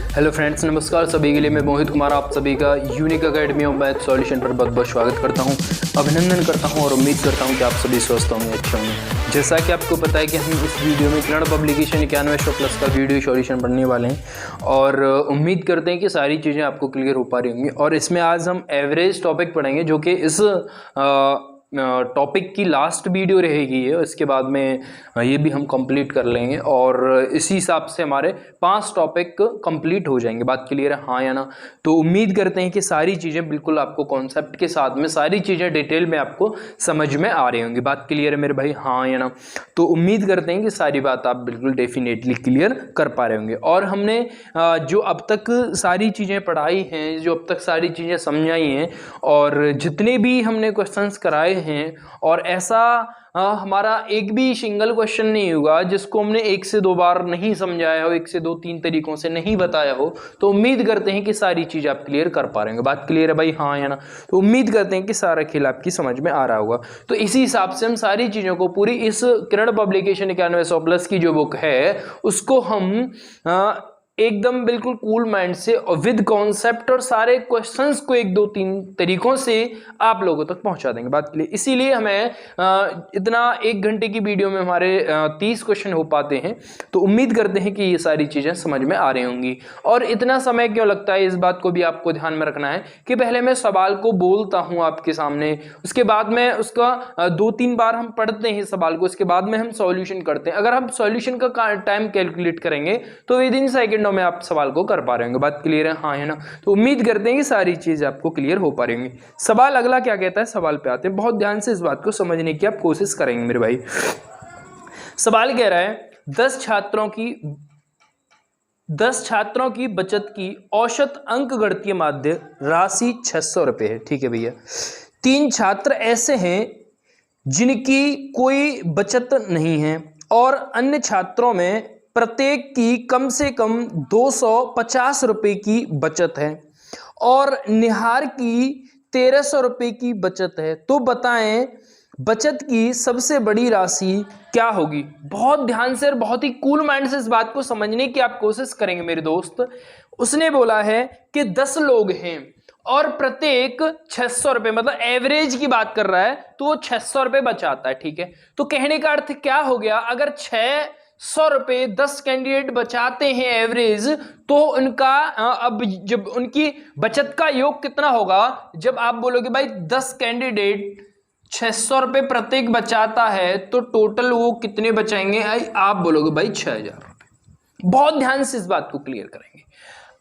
Hello friends, नमस्कार सभी के लिए। मैं मोहित कुमार आप सभी का unique academy of math solution पर बहुत बहुत स्वागत करता हूं, अभिनंदन करता हूं और उम्मीद करता हूं कि आप सभी स्वस्थ होंगे, अच्छे होंगे। जैसा कि आपको पता है कि हम इस वीडियो में कन्नड़ पब्लिकेशन 9100+ का वीडियो सॉल्यूशन पढ़ने वाले हैं और उम्मीद करते हैं कि सारी चीज़ें आपको क्लियर हो पा रही होंगी। और इसमें आज हम एवरेज टॉपिक पढ़ेंगे, जो कि इस टॉपिक की लास्ट वीडियो रहेगी है। इसके बाद में ये भी हम कंप्लीट कर लेंगे और इसी हिसाब से हमारे 5 टॉपिक कंप्लीट हो जाएंगे। बात क्लियर है, हाँ या ना? तो उम्मीद करते हैं कि सारी चीज़ें बिल्कुल आपको कॉन्सेप्ट के साथ में सारी चीज़ें डिटेल में आपको समझ में आ रही होंगी। बात क्लियर है मेरे भाई, हाँ या ना? तो उम्मीद करते हैं कि सारी बात आप बिल्कुल डेफिनेटली क्लियर कर पा रहे होंगे। और हमने जो अब तक सारी चीज़ें पढ़ाई हैं, जो अब तक सारी चीज़ें समझाई हैं और जितने भी हमने क्वेश्चंस कराए हैं, और ऐसा हमारा एक भी सिंगल क्वेश्चन नहीं होगा जिसको हमने 1 से 2 बार नहीं समझाया हो, 1 से 2-3 तरीकों से नहीं बताया हो। तो उम्मीद करते हैं कि सारी चीज़ आप क्लियर कर पा रहे होंगे। बात क्लियर है भाई, हाँ या ना? तो उम्मीद करते हैं कि सारा खेल आपकी समझ में आ रहा होगा। तो इसी हिसाब से हम सारी चीज़ों को पूरी इस कन्नड़ पब्लिकेशन 9100+ की जो बुक है उसको हम एकदम बिल्कुल कूल माइंड से और विद कॉन्सेप्ट और सारे क्वेश्चंस को 1-2-3 तरीकों से आप लोगों तक पहुंचा देंगे। बात के लिए इसीलिए हमें इतना 1 घंटे की वीडियो में हमारे 30 क्वेश्चन हो पाते हैं। तो उम्मीद करते हैं कि ये सारी चीज़ें समझ में आ रही होंगी। और इतना समय क्यों लगता है, इस बात को भी आपको ध्यान में रखना है कि पहले मैं सवाल को बोलता हूँ आपके सामने, उसके बाद में उसका 2-3 बार हम पढ़ते हैं सवाल को, उसके बाद में हम सॉल्यूशन करते हैं। अगर हम सॉल्यूशन का टाइम कैलकुलेट करेंगे तो विद इन सेकेंडों में आप सवाल को कर पा रहे होंगे। बात क्लियर है, हाँ है ना? तो उम्मीद करते हैं कि सारी चीज आपको क्लियर हो पा रही होंगी। सवाल अगला क्या कहता है, सवाल पे आते हैं। बहुत ध्यान से इस बात को समझने की आप कोशिश करेंगे मेरे भाई। सवाल कह रहा है 10 छात्रों की बचत की औसत अंक गणितीय माध्य राशि 600 रुपए है। ठीक है भैया। 3 छात्र ऐसे हैं जिनकी कोई बचत नहीं है और अन्य छात्रों में प्रत्येक की कम से कम 250 रुपए की बचत है और निहार की 1300 रुपए की बचत है। तो बताएं बचत की सबसे बड़ी राशि क्या होगी? बहुत ध्यान से और बहुत ही कूल माइंड से इस बात को समझने की आप कोशिश करेंगे मेरे दोस्त। उसने बोला है कि 10 लोग हैं और प्रत्येक 600 रुपए, मतलब एवरेज की बात कर रहा है, तो वो 600 रुपए बचाता है। ठीक है, तो कहने का अर्थ क्या हो गया, अगर 600 रुपए 10 कैंडिडेट बचाते हैं एवरेज, तो उनका अब जब उनकी बचत का योग कितना होगा, जब आप बोलोगे भाई 10 कैंडिडेट 600 रुपए प्रत्येक बचाता है तो टोटल वो कितने बचाएंगे, आप बोलोगे भाई 6000 रुपए। बहुत ध्यान से इस बात को क्लियर करेंगे।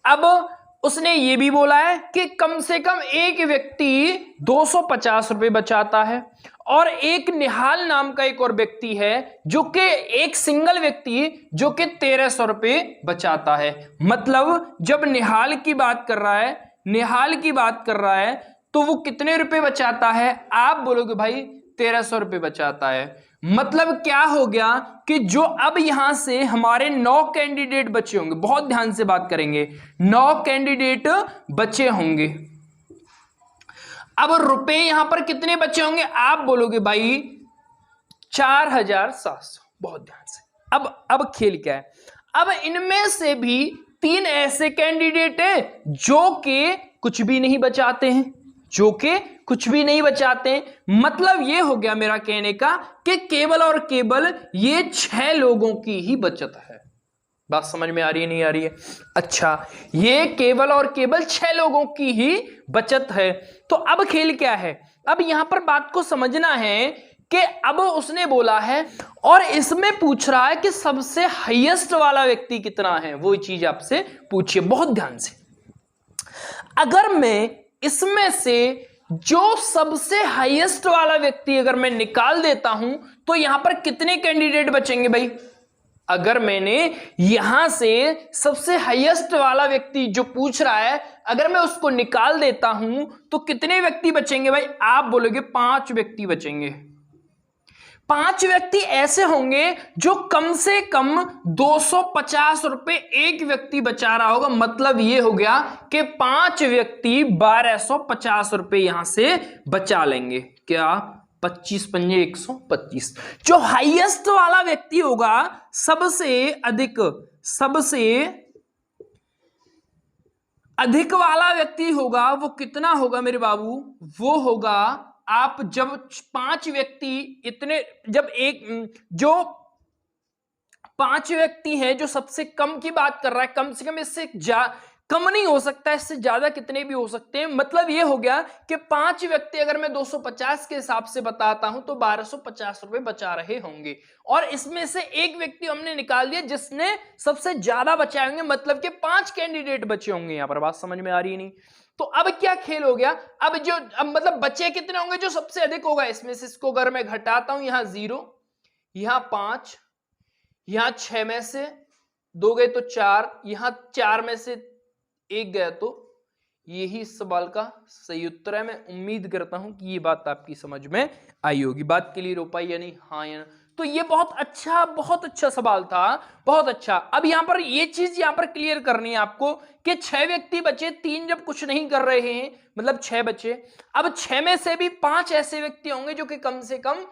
अब उसने ये भी बोला है कि कम से कम एक व्यक्ति 250 रुपए बचाता है और एक निहाल नाम का एक और व्यक्ति है जो कि एक सिंगल व्यक्ति जो कि 1300 रुपए बचाता है। मतलब जब निहाल की बात कर रहा है तो वो कितने रुपए बचाता है, आप बोलोगे भाई 1300 रुपए बचाता है। मतलब क्या हो गया कि जो अब यहां से हमारे 9 कैंडिडेट बचे होंगे, बहुत ध्यान से बात करेंगे, 9 कैंडिडेट बचे होंगे। अब रुपए यहां पर कितने बचे होंगे, आप बोलोगे भाई 4700। बहुत ध्यान से। अब खेल क्या है, अब इनमें से भी 3 ऐसे कैंडिडेट हैं जो कि कुछ भी नहीं बचाते हैं, मतलब ये हो गया मेरा कहने का कि केवल और केवल ये 6 लोगों की ही बचत है। बात समझ में आ रही है, नहीं आ रही है? अच्छा, ये केवल और केवल 6 लोगों की ही बचत है। तो अब खेल क्या है, अब यहां पर बात को समझना है कि अब उसने बोला है और इसमें पूछ रहा है कि सबसे हाईएस्ट वाला व्यक्ति कितना है, वो चीज आपसे पूछिए बहुत ध्यान से। अगर मैं इसमें से जो सबसे हाईएस्ट वाला व्यक्ति अगर मैं निकाल देता हूं तो यहां पर कितने कैंडिडेट बचेंगे भाई? अगर मैंने यहां से सबसे हाईएस्ट वाला व्यक्ति जो पूछ रहा है अगर मैं उसको निकाल देता हूं तो कितने व्यक्ति बचेंगे भाई? आप बोलोगे 5 व्यक्ति बचेंगे। 5 व्यक्ति ऐसे होंगे जो कम से कम 250 रुपए एक व्यक्ति बचा रहा होगा। मतलब ये हो गया कि 5 व्यक्ति 1250 रुपए यहां से बचा लेंगे। क्या 25 पंजे 125। जो हाईएस्ट वाला व्यक्ति होगा, सबसे अधिक वाला व्यक्ति होगा वो कितना होगा मेरे बाबू, वो होगा आप जब 5 व्यक्ति इतने, जब एक जो 5 व्यक्ति हैं, जो सबसे कम की बात कर रहा है, कम से कम इससे कम नहीं हो सकता, इससे ज्यादा कितने भी हो सकते हैं। मतलब ये हो गया कि 5 व्यक्ति अगर मैं 250 के हिसाब से बताता हूं तो 1250 रुपए बचा रहे होंगे, और इसमें से एक व्यक्ति हमने निकाल दिया जिसने सबसे ज्यादा बचाए होंगे, मतलब कि 5 कैंडिडेट बचे होंगे। यहां पर बात समझ में आ रही नहीं? तो अब क्या खेल हो गया, अब मतलब बचे कितने होंगे, जो सबसे अधिक होगा इसमें से, इसको अगर मैं घटाता हूं, यहां 0, यहां 5, यहां 6 में से 2 गए तो 4, यहां 4 में से 1 गया, तो यही इस सवाल का सही उत्तर है। मैं उम्मीद करता हूं कि ये बात आपकी समझ में आई होगी। बात क्लियर हो पाई या नहीं? हाँ या ना? तो ये बहुत अच्छा सवाल था, बहुत अच्छा। अब यहां पर ये चीज यहां पर क्लियर करनी है आपको कि 6 व्यक्ति बचे, 3 जब कुछ नहीं कर रहे हैं, मतलब 6 बचे। अब 6 में से भी 5 ऐसे व्यक्ति होंगे जो कि कम से कम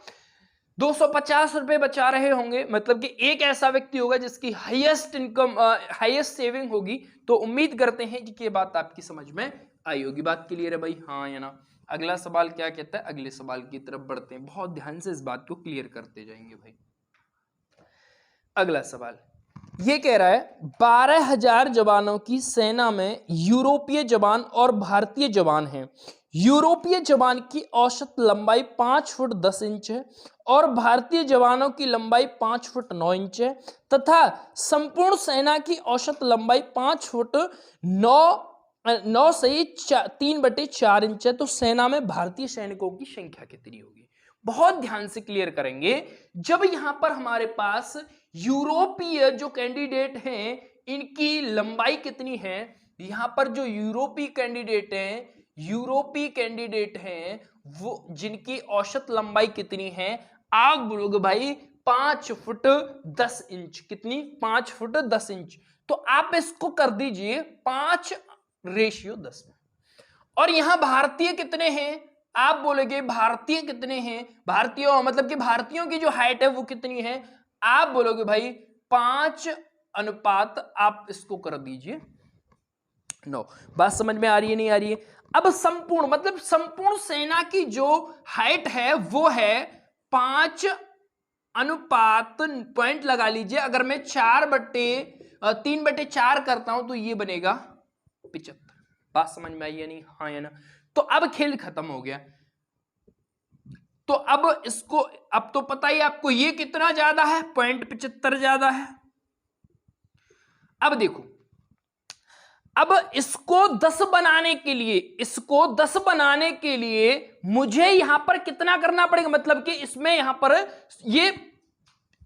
250 रुपए बचा रहे होंगे, मतलब कि एक ऐसा व्यक्ति होगा जिसकी हाईएस्ट इनकम, हाईएस्ट सेविंग होगी। तो उम्मीद करते हैं कि ये बात आपकी समझ में आई होगी। बात क्लियर है भाई? हाँ या ना? अगला सवाल क्या कहता है, अगले सवाल की तरफ बढ़ते हैं। बहुत ध्यान से इस बात को क्लियर करते जाएंगे भाई। अगला सवाल ये कह रहा है 12,000 जवानों की सेना में यूरोपीय जवान और भारतीय जवान हैं। यूरोपीय जवान की औसत लंबाई 5 फुट 10 इंच है और भारतीय जवानों की लंबाई 5 फुट 9 इंच है, तथा संपूर्ण सेना की औसत लंबाई 5 फुट 9 से 3/4 इंच है। तो सेना में भारतीय सैनिकों की संख्या कितनी होगी? बहुत ध्यान से क्लियर करेंगे। जब यहां पर हमारे पास यूरोपीय जो कैंडिडेट हैं, इनकी लंबाई कितनी है, यहां पर जो यूरोपीय कैंडिडेट हैं वो जिनकी औसत लंबाई कितनी है, आप बोलोगे भाई 5 फुट 10 इंच। कितनी? 5 फुट 10 इंच। तो आप इसको कर दीजिए 5:10 में। और यहां भारतीय कितने हैं, आप बोलोगे भारतीय कितने हैं, भारतीयों मतलब कि भारतीयों की जो हाइट है वो कितनी है, आप बोलोगे भाई 5 अनुपात, आप इसको कर दीजिए 9। बात समझ में आ रही है नहीं आ रही है? अब संपूर्ण मतलब संपूर्ण सेना की जो हाइट है वो है 5 अनुपात, पॉइंट लगा लीजिए, अगर मैं 3/4 करता हूं तो ये बनेगा 75। बात समझ में आई या नहीं? हाँ या ना? तो अब खेल खत्म हो गया। तो अब इसको, अब तो पता ही आपको ये कितना ज्यादा है, 0.75 ज्यादा है। अब देखो, अब इसको 10 बनाने के लिए मुझे यहां पर कितना करना पड़ेगा, मतलब कि इसमें यहां पर ये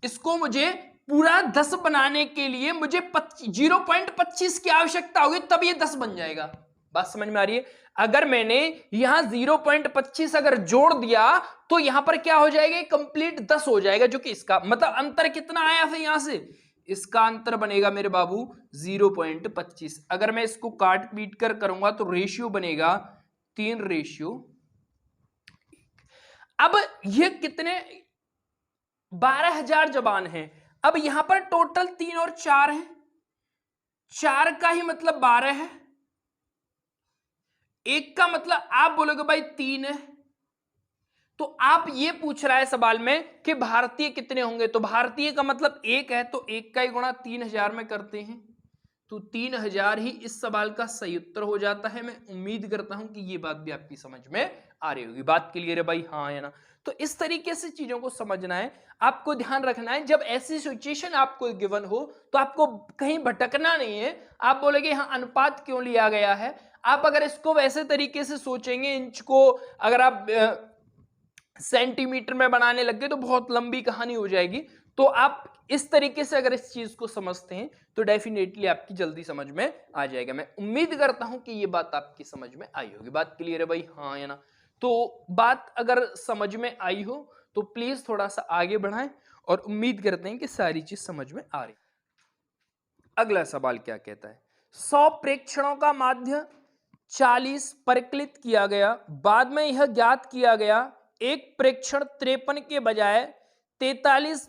इसको मुझे पूरा 10 बनाने के लिए मुझे 0.25 की आवश्यकता होगी, तब ये 10 बन जाएगा। बात समझ में आ रही है? अगर मैंने यहां 0.25 अगर जोड़ दिया तो यहां पर क्या हो जाएगा, कंप्लीट 10 हो जाएगा, जो कि इसका मतलब अंतर कितना आया फिर यहां से, इसका अंतर बनेगा मेरे बाबू 0.25। अगर मैं इसको काट पीट कर करूंगा तो रेशियो बनेगा 3:1। अब ये कितने, 12,000 जवान हैं। अब यहां पर टोटल 3 और 4 है, 4 का ही मतलब 12 है, 1 का मतलब आप बोलोगे भाई 3 है। तो आप ये पूछ रहा है सवाल में कि भारतीय कितने होंगे, तो भारतीय का मतलब 1 है, तो 1 का ही गुणा 3,000 में करते हैं तो 3,000 ही इस सवाल का सही उत्तर हो जाता है। मैं उम्मीद करता हूं कि ये बात भी आपकी समझ में आ रही होगी। बात क्लियर है भाई? हाँ या ना? तो इस तरीके से चीजों को समझना है, आपको ध्यान रखना है। जब ऐसी सिचुएशन आपको गिवन हो तो आपको कहीं भटकना नहीं है। आप बोलेंगे हाँ अनुपात क्यों लिया गया है, आप अगर इसको वैसे तरीके से सोचेंगे, इंच को अगर आप सेंटीमीटर में बनाने लग गए तो बहुत लंबी कहानी हो जाएगी। तो आप इस तरीके से अगर इस चीज को समझते हैं तो डेफिनेटली आपकी जल्दी समझ में आ जाएगा। मैं उम्मीद करता हूं कि ये बात आपकी समझ में आई होगी। बात क्लियर है भाई? हाँ या ना? तो बात अगर समझ में आई हो तो प्लीज थोड़ा सा आगे बढ़ाएं, और उम्मीद करते हैं कि सारी चीज समझ में आ रही। अगला सवाल क्या कहता है, 100 प्रेक्षणों का माध्य 40 परिकलित किया गया, बाद में यह ज्ञात किया गया एक प्रेक्षण 53 के बजाय 83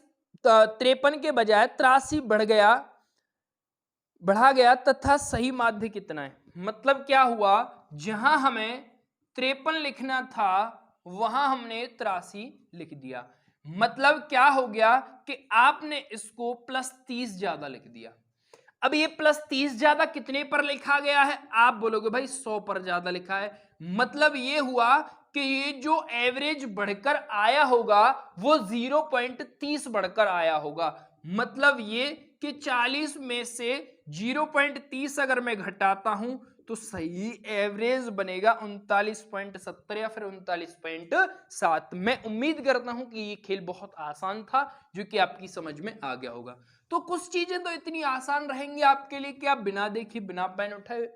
बढ़ा गया तथा सही माध्य कितना है। मतलब क्या हुआ, जहां हमें 53 लिखना था वहां हमने 83 लिख दिया। मतलब क्या हो गया कि आपने इसको +30 ज्यादा लिख दिया। अब ये +30 ज्यादा कितने पर लिखा गया है, आप बोलोगे भाई 100 पर ज्यादा लिखा है। मतलब ये हुआ कि ये जो एवरेज बढ़कर आया होगा वो 0.30 बढ़कर आया होगा। मतलब ये कि 40 में से 0.30 अगर मैं घटाता हूं तो सही एवरेज बनेगा 39.70 या फिर 39.7। मैं उम्मीद करता हूं कि ये खेल बहुत आसान था, जो कि आपकी समझ में आ गया होगा। तो कुछ चीजें तो इतनी आसान रहेंगी आपके लिए कि आप बिना देखे बिना पेन उठाए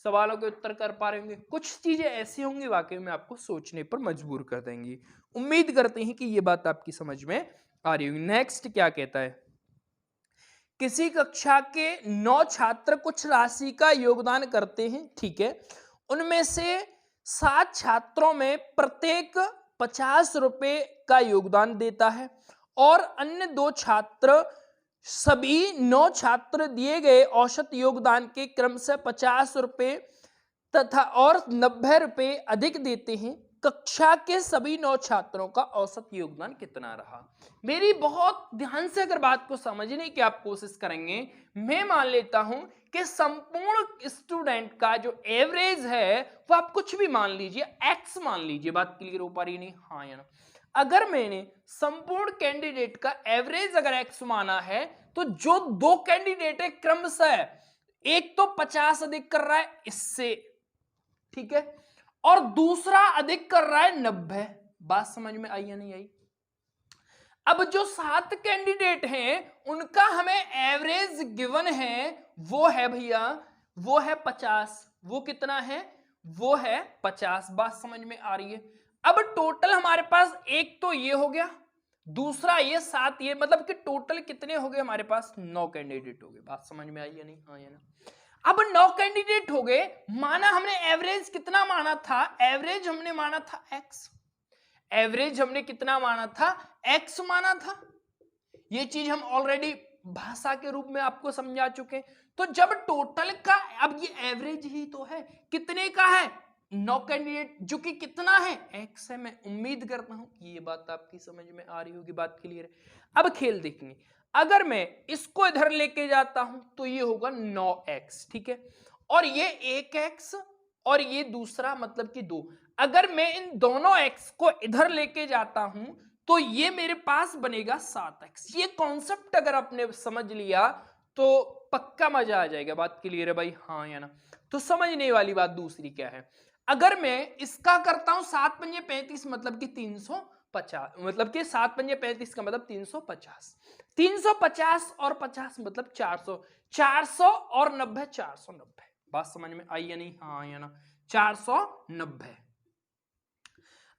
सवालों के उत्तर कर पा रहे होंगे। कुछ चीजें ऐसी होंगी वाकई में आपको सोचने पर मजबूर कर देंगी। उम्मीद करते हैं कि ये बात आपकी समझ में आ रही होगी। नेक्स्ट क्या कहता है, किसी कक्षा के 9 छात्र कुछ राशि का योगदान करते हैं, ठीक है। उनमें से 7 छात्रों में प्रत्येक 50 रुपए का योगदान देता है और अन्य 2 छात्र, सभी 9 छात्र दिए गए औसत योगदान के क्रम से 50 रुपए तथा और 90 रुपए अधिक देते हैं। कक्षा के सभी 9 छात्रों का औसत योगदान कितना रहा। मेरी बहुत ध्यान से अगर बात को समझने की आप कोशिश करेंगे, मैं मान लेता हूं कि संपूर्ण स्टूडेंट का जो एवरेज है वो आप कुछ भी मान लीजिए, एक्स मान लीजिए। बात क्लियर हो पा रही नहीं, हाँ या ना। अगर मैंने संपूर्ण कैंडिडेट का एवरेज अगर एक्स माना है तो जो 2 कैंडिडेट है क्रमशः, एक तो 50 अधिक कर रहा है इससे, ठीक है, और दूसरा अधिक कर रहा है 90। बात समझ में आई या नहीं आई। अब जो 7 कैंडिडेट हैं उनका हमें एवरेज गिवन है, वो है भैया, वो है 50। वो कितना है, वो है 50। बात समझ में आ रही है। अब टोटल हमारे पास एक तो ये हो गया, दूसरा ये 7, ये मतलब कि टोटल कितने हो गए हमारे पास, 9 कैंडिडेट हो गए। बात समझ में आई या नहीं, हाँ या ना। अब 9 कैंडिडेट हो गए, माना हमने एवरेज कितना माना था, एवरेज हमने माना था एक्स। एवरेज हमने कितना माना था, एक्स माना था। ये चीज हम ऑलरेडी भाषा के रूप में आपको समझा चुके। तो जब टोटल का, अब ये एवरेज ही तो है, कितने का है, 9 कैंडिडेट, जो कि कितना है, एक्स है। मैं उम्मीद करता हूं कि ये बात आपकी समझ में आ रही होगी, बात क्लियर है। अब खेल देखेंगे, अगर मैं इसको इधर लेके जाता हूं तो ये होगा 9x, ठीक है, और ये 1x और ये दूसरा मतलब कि 2। अगर मैं इन दोनों x को इधर लेके जाता हूं तो ये मेरे पास बनेगा 7x। ये कॉन्सेप्ट अगर आपने समझ लिया तो पक्का मजा आ जाएगा। बात क्लियर है भाई, हाँ या ना। तो समझने वाली बात दूसरी क्या है, अगर मैं इसका करता हूं 7 पंजे 35 मतलब कि 350, मतलब कि 7 पंजे 35 का मतलब 350, 350 और 50 मतलब 400, 400 और 90 490। बात समझ में आई या नहीं, हाँ या ना, 490।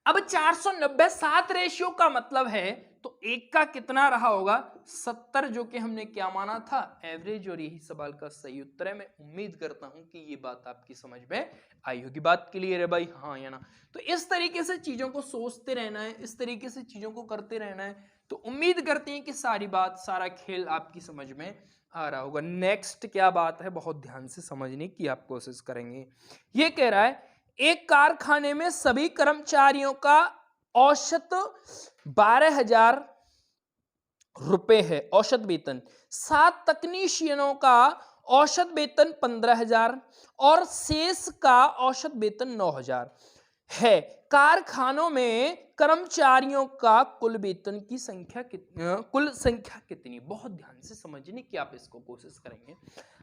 अब 490 7 रेशियो का मतलब है तो एक का कितना रहा होगा, 70, जो कि हमने क्या माना था, एवरेज। और यही सवाल का सही उत्तर है। मैं उम्मीद करता हूं कि ये बात आपकी समझ में आई होगी। बात क्लियर है भाई, हाँ या ना। तो इस तरीके से चीजों को सोचते रहना है, इस तरीके से चीजों को करते रहना है। तो उम्मीद करते हैं कि सारी बात, सारा खेल आपकी समझ में आ रहा होगा। नेक्स्ट क्या बात है, बहुत ध्यान से समझने की आप कोशिश करेंगे। ये कह रहा है, एक कारखाने में सभी कर्मचारियों का औसत 12,000 रुपए है औसत वेतन, 7 तकनीशियनों का औसत वेतन 15,000 और शेष का औसत वेतन 9,000 है। कारखानों में कर्मचारियों का कुल वेतन की संख्या कुल संख्या कितनी। बहुत ध्यान से समझने की आप इसको कोशिश करेंगे।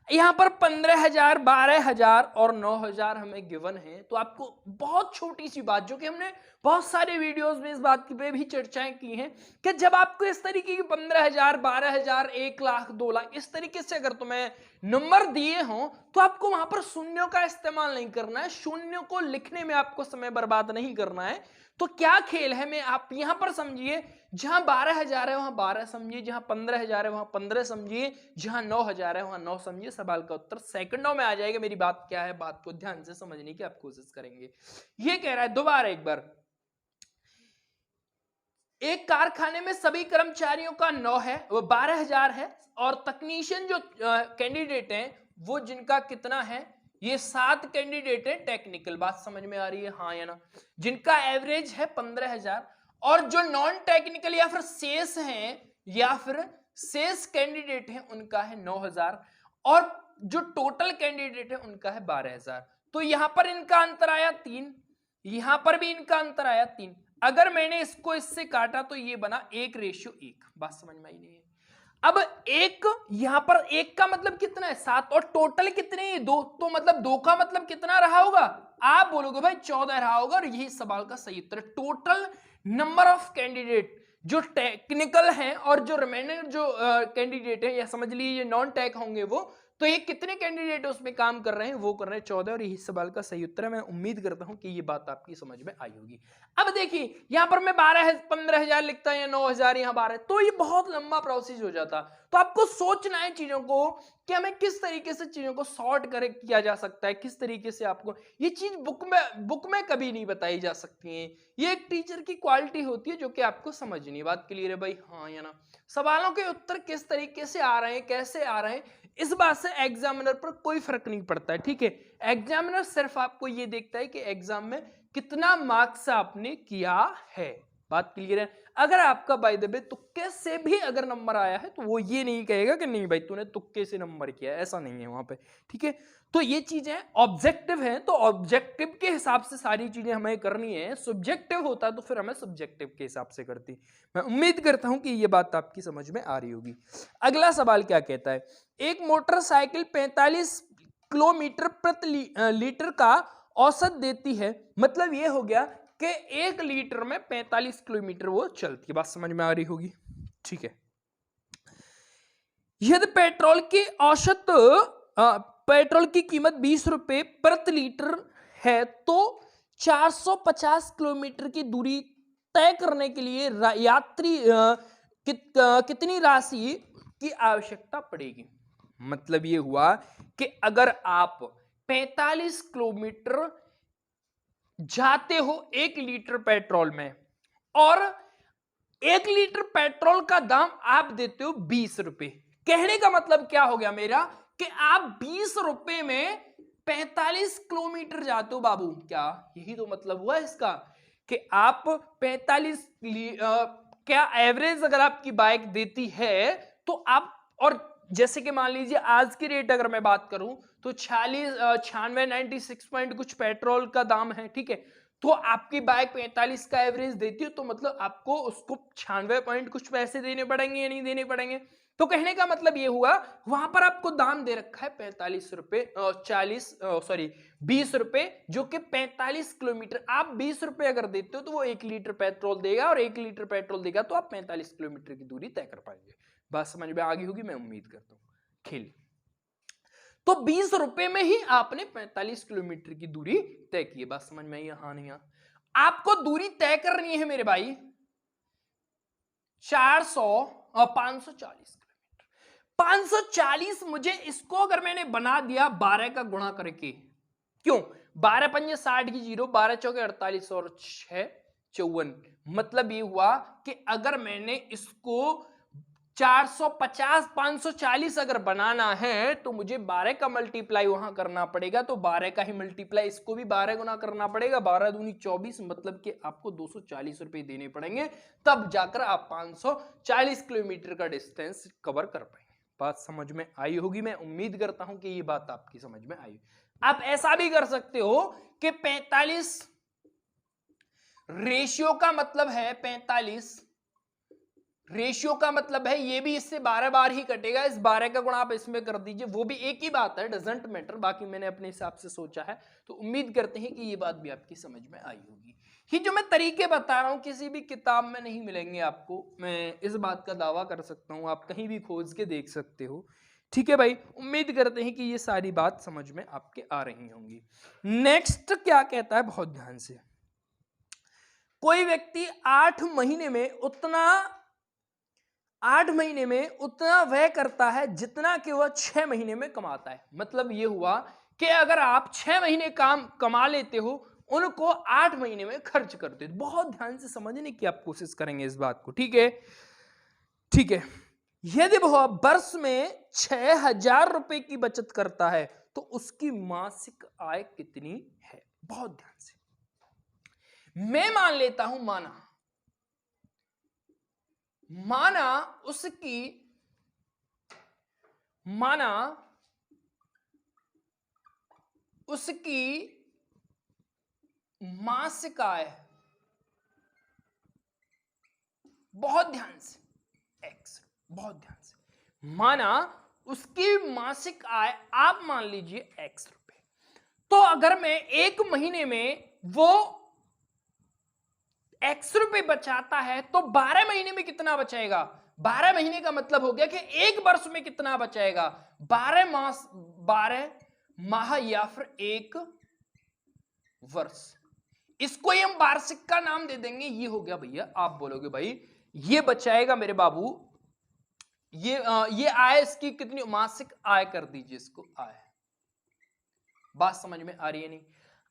यहां पर 15,000, 12,000 और 9,000 हमें गिवन है। तो आपको बहुत छोटी सी बात, जो कि हमने बहुत सारे वीडियोस में इस बात पे भी चर्चाएं की हैं, कि जब आपको इस तरीके की 15,000, 12,000, 1 लाख, 2 लाख इस तरीके से अगर तुम्हें नंबर दिए हों तो आपको वहां पर शून्यों का इस्तेमाल नहीं करना है। शून्यों को लिखने में आपको समय बर्बाद नहीं करना है। तो क्या खेल है, मैं आप यहां पर समझिए, जहां 12,000 है वहां 12 समझिए, जहां 15,000 है वहां 15 समझिए, जहां 9,000 है वहां 9 समझिए। सवाल का उत्तर सेकंडों में आ जाएगा। मेरी बात क्या है, बात को ध्यान से समझने की आप कोशिश करेंगे। ये कह रहा है, दोबारा एक बार, एक कारखाने में सभी कर्मचारियों का 9 है, वो 12,000 है, और तकनीशियन जो कैंडिडेट हैं वो जिनका कितना है, ये 7 कैंडिडेट है टेक्निकल, बात समझ में आ रही है हाँ या ना, जिनका एवरेज है 15,000, और जो नॉन टेक्निकल या फिर शेष कैंडिडेट है उनका है 9,000, और जो टोटल कैंडिडेट है उनका है 12,000। तो यहां पर इनका अंतर आया 3, यहां पर भी इनका अंतर आया 3। अगर मैंने इसको इससे काटा तो ये बना 1:1। बात समझ में आई नहीं है? अब एक यहां पर 1 का मतलब कितना है 7, और टोटल कितने हैं 2, तो मतलब 2 का मतलब कितना रहा होगा, आप बोलोगे भाई 14 रहा होगा, और यही सवाल का सही उत्तर। टोटल नंबर ऑफ कैंडिडेट जो टेक्निकल हैं और जो रिमेनिंग जो कैंडिडेट है, या समझ लीजिए नॉन टेक होंगे वो, तो ये कितने कैंडिडेट उसमें काम कर रहे हैं, वो कर रहे हैं 14, और यही सवाल का सही उत्तर है। मैं उम्मीद करता हूं कि ये बात आपकी समझ में आई होगी। अब देखिए यहां पर मैं 15,000 लिखता या 9,000 यहां 12, तो ये बहुत लंबा प्रोसेस हो जाता। तो आपको सोचना है चीजों को कि हमें किस तरीके से चीजों को सॉर्ट कर किया जा सकता है, किस तरीके से आपको ये चीज बुक में कभी नहीं बताई जा सकती है। ये एक टीचर की क्वालिटी होती है जो कि आपको समझनी है। बात क्लियर है भाई हाँ या ना? सवालों के उत्तर किस तरीके से आ रहे हैं, कैसे आ रहे हैं, इस बात से एग्जामिनर पर कोई फर्क नहीं पड़ता है, ठीक है। एग्जामिनर सिर्फ आपको ये देखता है कि एग्जाम में कितना मार्क्स आपने किया है। बात क्लियर है? अगर आपका बाय द वे तुक्के से भी अगर नंबर आया है तो वो ये नहीं कहेगा कि नहीं भाई तूने तुक्के से नंबर किया है, ऐसा नहीं है वहां पे, ठीक है। तो ये चीजें ऑब्जेक्टिव है, तो ऑब्जेक्टिव के हिसाब से सारी चीजें हमें करनी है। सब्जेक्टिव होता तो फिर हमें सब्जेक्टिव के हिसाब से करती। मैं उम्मीद करता हूं कि ये बात आपकी समझ में आ रही होगी। अगला सवाल क्या कहता है, एक मोटरसाइकिल 45 किलोमीटर प्रति लीटर का औसत देती है, मतलब ये हो गया कि 1 लीटर में 45 किलोमीटर वो चलती है। बात समझ में आ रही होगी, ठीक है। यदि पेट्रोल की कीमत 20 रुपए प्रति लीटर है तो 450 किलोमीटर की दूरी तय करने के लिए यात्री कितनी राशि की आवश्यकता पड़ेगी। मतलब ये हुआ कि अगर आप 45 किलोमीटर जाते हो 1 लीटर पेट्रोल में, और 1 लीटर पेट्रोल का दाम आप देते हो 20 रुपए, कहने का मतलब क्या हो गया मेरा कि आप 20 रुपए में 45 किलोमीटर जाते हो बाबू। क्या यही तो मतलब हुआ इसका कि आप 45 क्या एवरेज अगर आपकी बाइक देती है तो आप, और जैसे कि मान लीजिए आज की रेट अगर मैं बात करूं तो 96 पॉइंट कुछ पेट्रोल का दाम है, ठीक है। तो आपकी बाइक 45 का एवरेज देती है तो मतलब आपको उसको 96 पॉइंट कुछ पैसे देने पड़ेंगे या नहीं देने पड़ेंगे। तो कहने का मतलब ये हुआ वहां पर आपको दाम दे रखा है 45 रुपए 20 रुपए, जो कि 45 किलोमीटर। आप 20 रुपए अगर देते हो तो वो 1 लीटर पेट्रोल देगा, और 1 लीटर पेट्रोल देगा तो आप 45 किलोमीटर की दूरी तय कर पाएंगे। बात समझ में आ गई होगी, मैं उम्मीद करता हूं। खेल तो 20 रुपए में ही आपने 45 किलोमीटर की दूरी तय की है। बात समझ में आई हाँ नहीं? आपको दूरी तय करनी है मेरे भाई 540 किलोमीटर। 540 मुझे इसको अगर मैंने बना दिया 12 का गुणा करके, क्यों 12 पंजे 60 की 0, 12 चौके 48 और 6 54, मतलब ये हुआ कि अगर मैंने इसको 450 540 अगर बनाना है तो मुझे 12 का मल्टीप्लाई वहां करना पड़ेगा, तो 12 का ही मल्टीप्लाई इसको भी 12 गुना करना पड़ेगा, 12 दूनी 24, मतलब कि आपको 240 रुपए देने पड़ेंगे, तब जाकर आप 540 किलोमीटर का डिस्टेंस कवर कर पाएंगे। बात समझ में आई होगी, मैं उम्मीद करता हूं कि ये बात आपकी समझ में आई। आप ऐसा भी कर सकते हो कि 45 रेशियो का मतलब है 45 रेशियो का मतलब है ये भी इससे 12 बार ही कटेगा, इस 12 का गुणा आप इसमें कर दीजिए, वो भी एक ही बात है, डजंट मैटर। बाकी मैंने अपने हिसाब से सोचा है, तो उम्मीद करते हैं कि ये बात भी आपकी समझ में आई होगी। ये जो मैं तरीके बता रहा हूं किसी भी किताब में नहीं मिलेंगे आपको, मैं इस बात का दावा कर सकता हूं, आप कहीं भी खोज के देख सकते हो, ठीक है भाई। उम्मीद करते हैं कि ये सारी बात समझ में आपके आ रही होंगी। नेक्स्ट क्या कहता है, बहुत ध्यान से, कोई व्यक्ति 8 महीने में उतना व्यय करता है जितना कि वह 6 महीने में कमाता है। मतलब यह हुआ कि अगर आप 6 महीने काम कमा लेते हो, उनको 8 महीने में खर्च करते हो। बहुत ध्यान से समझने की आप कोशिश करेंगे इस बात को, ठीक है, ठीक है। यदि वह वर्ष में 6,000 रुपए की बचत करता है तो उसकी मासिक आय कितनी है। बहुत ध्यान से मैं मान लेता हूं, माना उसकी मासिक आय, बहुत ध्यान से x, बहुत ध्यान से, माना उसकी मासिक आय आप मान लीजिए x रुपए। तो अगर मैं एक महीने में वो x रुपए बचाता है तो 12 महीने में कितना बचाएगा। 12 महीने का मतलब हो गया कि एक वर्ष में कितना बचाएगा, 12 माह या फिर एक वर्ष। इसको ही हम वार्षिक का नाम दे देंगे। ये हो गया भैया, आप बोलोगे भाई ये बचाएगा मेरे बाबू, ये आय इसकी कितनी, मासिक आय कर दीजिए इसको आय। बात समझ में आ रही है नहीं।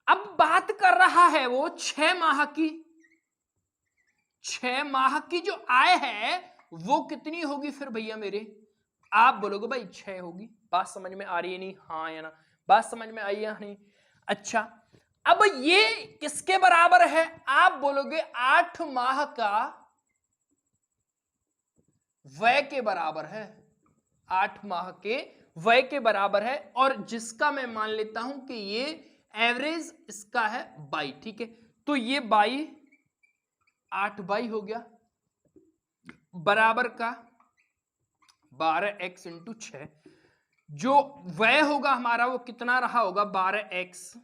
अब बात कर रहा है वो 6 माह की, 6 माह की जो आय है वो कितनी होगी फिर भैया मेरे, आप बोलोगे भाई 6 होगी। बात समझ में आ रही है नहीं, हाँ या ना, बात समझ में आई है नहीं। अच्छा, अब ये किसके बराबर है, आप बोलोगे 8 माह का व्यय के बराबर है, 8 माह के व्यय के बराबर है। और जिसका मैं मान लेता हूं कि ये एवरेज इसका है 22, ठीक है। तो ये 22, 8 22 हो गया, बराबर का 12x इंटू 6। जो व्यय होगा हमारा वो कितना रहा होगा, 12x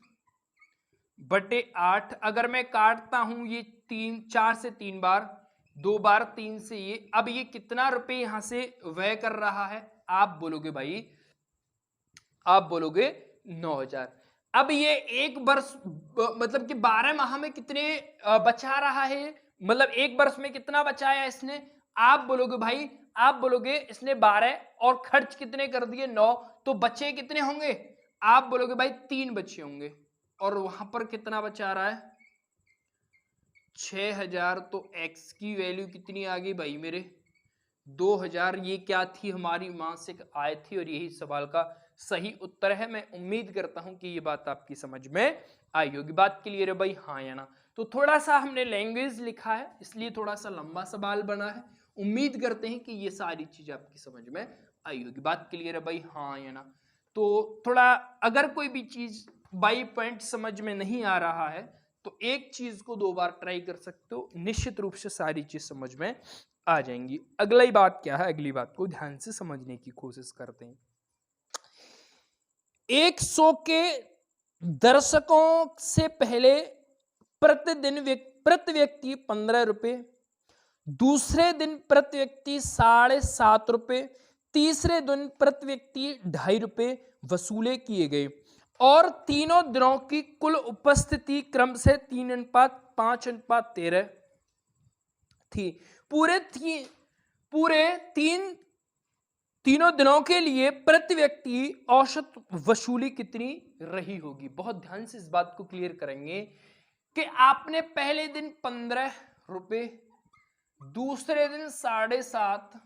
बटे 8। अगर मैं काटता हूं ये 4 से 3 बार, 2 बार 3 से ये, अब ये कितना रुपए यहां से व्यय कर रहा है, आप बोलोगे भाई, आप बोलोगे 9000। अब ये एक वर्ष मतलब कि 12 माह में कितने बचा रहा है, मतलब एक वर्ष में कितना बचाया इसने, आप बोलोगे भाई, आप बोलोगे इसने 12 और खर्च कितने कर दिए 9, तो बचे कितने होंगे, आप बोलोगे भाई 3 बचे होंगे। और वहां पर कितना बचा रहा है 6000। तो x की वैल्यू कितनी आ गई भाई मेरे 2000। ये क्या थी, हमारी मासिक आय थी, और यही सवाल का सही उत्तर है। मैं उम्मीद करता हूं कि ये बात आपकी समझ में आई होगी। बात क्लियर है भाई, हाँ या ना। तो थोड़ा सा हमने लैंग्वेज लिखा है इसलिए थोड़ा सा लंबा सवाल बना है। उम्मीद करते हैं कि ये सारी चीज आपकी समझ में आई होगी। बात क्लियर है भाई, हाँ या ना। तो थोड़ा अगर कोई भी चीज बाई पॉइंट समझ में नहीं आ रहा है तो एक चीज को 2 बार ट्राई कर सकते हो, निश्चित रूप से सारी चीज समझ में आ जाएंगी। अगली बात क्या है, अगली बात को ध्यान से समझने की कोशिश करते हैं। 100 के दर्शकों से पहले प्रति व्यक्ति 15 रुपए, दूसरे दिन प्रति व्यक्ति 7.5 रुपए, तीसरे दिन प्रति व्यक्ति 2.5 रुपए वसूले किए गए और तीनों दिनों की कुल उपस्थिति क्रम से 3:5:13 थी। पूरे तीनों दिनों के लिए प्रति व्यक्ति औसत वसूली कितनी रही होगी। बहुत ध्यान से इस बात को क्लियर करेंगे कि आपने पहले दिन 15 रुपए, दूसरे दिन 7.5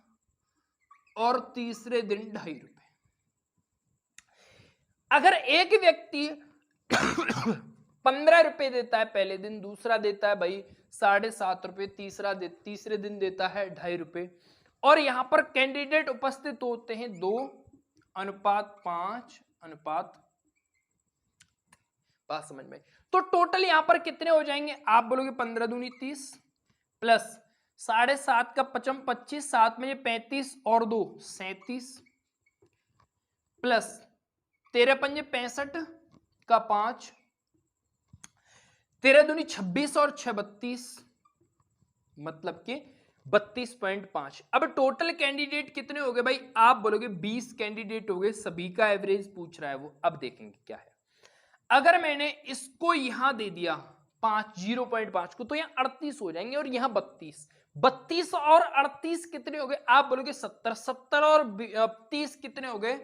और तीसरे दिन 2.5 रुपए। अगर एक व्यक्ति 15 रुपए देता है पहले दिन, दूसरा देता है भाई 7.5 रुपए, तीसरे दिन देता है 2.5 रुपए, और यहां पर कैंडिडेट उपस्थित होते हैं 2:5:5। बात समझ में। तो टोटल यहां पर कितने हो जाएंगे, आप बोलोगे 15 दूनी 30 प्लस 7.5 का 5 25, 7 में 35 और 2 37 प्लस 13 पंजे 65 का 5, 13 दूनी 26 और 6 32, मतलब कि 32.5। अब टोटल कैंडिडेट कितने हो गए भाई, आप बोलोगे 20 कैंडिडेट हो गए, सभी का एवरेज पूछ रहा है वो। अब देखेंगे क्या है, अगर मैंने इसको यहां दे दिया 0.5 को तो यहां 38 हो जाएंगे और यहां 32 और 38 कितने हो गए, आप बोलोगे 70, 70 और 30 कितने हो गए,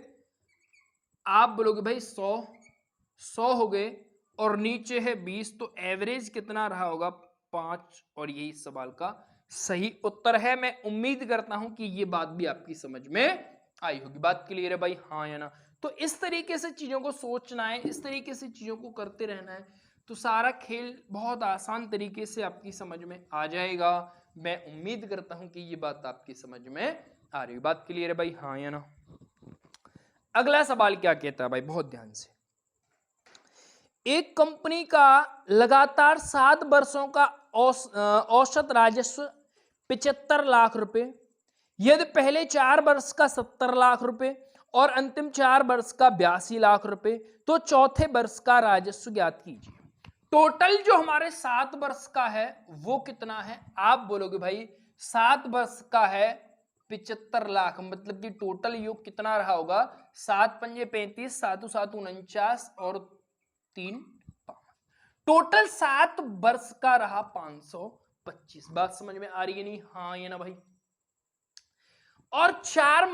आप बोलोगे भाई 100 हो गए, और नीचे है 20, तो एवरेज कितना रहा होगा 5, और यही सवाल का सही उत्तर है। मैं उम्मीद करता हूं कि ये बात भी आपकी समझ में आई होगी। बात क्लियर है भाई, हाँ या ना। तो इस तरीके से चीजों को सोचना है, इस तरीके से चीजों को करते रहना है, तो सारा खेल बहुत आसान तरीके से आपकी समझ में आ जाएगा। मैं उम्मीद करता हूं कि ये बात आपकी समझ में आ रही है। बात क्लियर है भाई, हाँ या ना? अगला सवाल क्या कहता है भाई, बहुत ध्यान से। एक कंपनी का लगातार 7 वर्षों का औसत राजस्व 75 लाख रुपए, यदि पहले 4 वर्ष का 70 लाख रुपए और अंतिम 4 वर्ष का 82 लाख रुपए, तो चौथे वर्ष का राजस्व ज्ञात कीजिए। टोटल जो हमारे 7 वर्ष का है वो कितना है? आप बोलोगे भाई 7 वर्ष का है 75 लाख, मतलब कि टोटल योग कितना रहा होगा? 7 पंजे 35, 7 7 49 और 3 5, टोटल 7 वर्ष का रहा 525। बात समझ में आ रही है नहीं? हाँ या ना भाई? और 4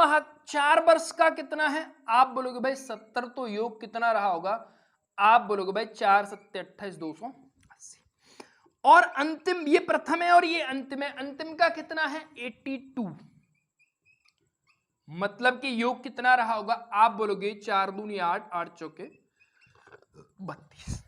वर्ष का कितना है? आप बोलोगे भाई 70, तो योग कितना रहा होगा? आप बोलोगे भाई 4 7 28 280। और अंतिम, ये प्रथम है और ये अंतिम है, अंतिम का कितना है? 82, मतलब कि योग कितना रहा होगा? आप बोलोगे 4 दूनी 8, 8 चौके 32।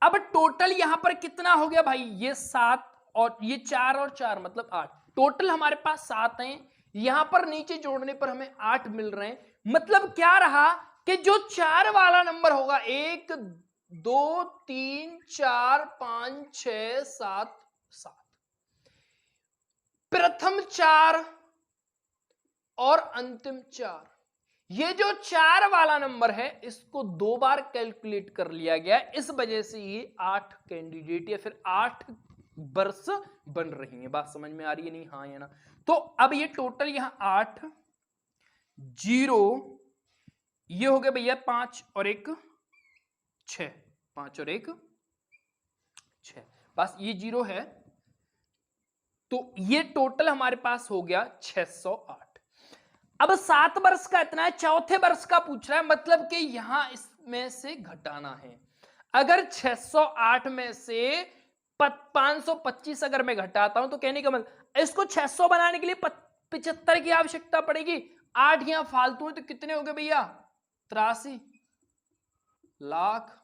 अब टोटल यहां पर कितना हो गया भाई? ये 7 और ये 4 और 4 मतलब 8, टोटल हमारे पास 7 हैं। यहां पर नीचे जोड़ने पर हमें 8 मिल रहे हैं। मतलब क्या रहा कि जो 4 वाला नंबर होगा, 1 2 3 4 5 6 7 7, प्रथम 4 और अंतिम 4, ये जो 4 वाला नंबर है इसको 2 बार कैलकुलेट कर लिया गया, इस वजह से ये 8 कैंडिडेट या फिर 8 वर्ष बन रही है। बात समझ में आ रही है नहीं? हाँ या ना? तो अब ये टोटल यहां 8 0, ये हो गया भैया 5 और 1 6, 5 और 1 6, बस ये 0 है, तो ये टोटल हमारे पास हो गया 608। अब 7 वर्ष का इतना है, चौथे वर्ष का पूछ रहा है, मतलब कि यहां इसमें से घटाना है। अगर 608 में से 525 अगर मैं घटाता हूं तो कहने का मतलब इसको 600 बनाने के लिए 75 की आवश्यकता पड़ेगी। 8 यहां फालतू है तो कितने हो गए भैया? 83 लाख।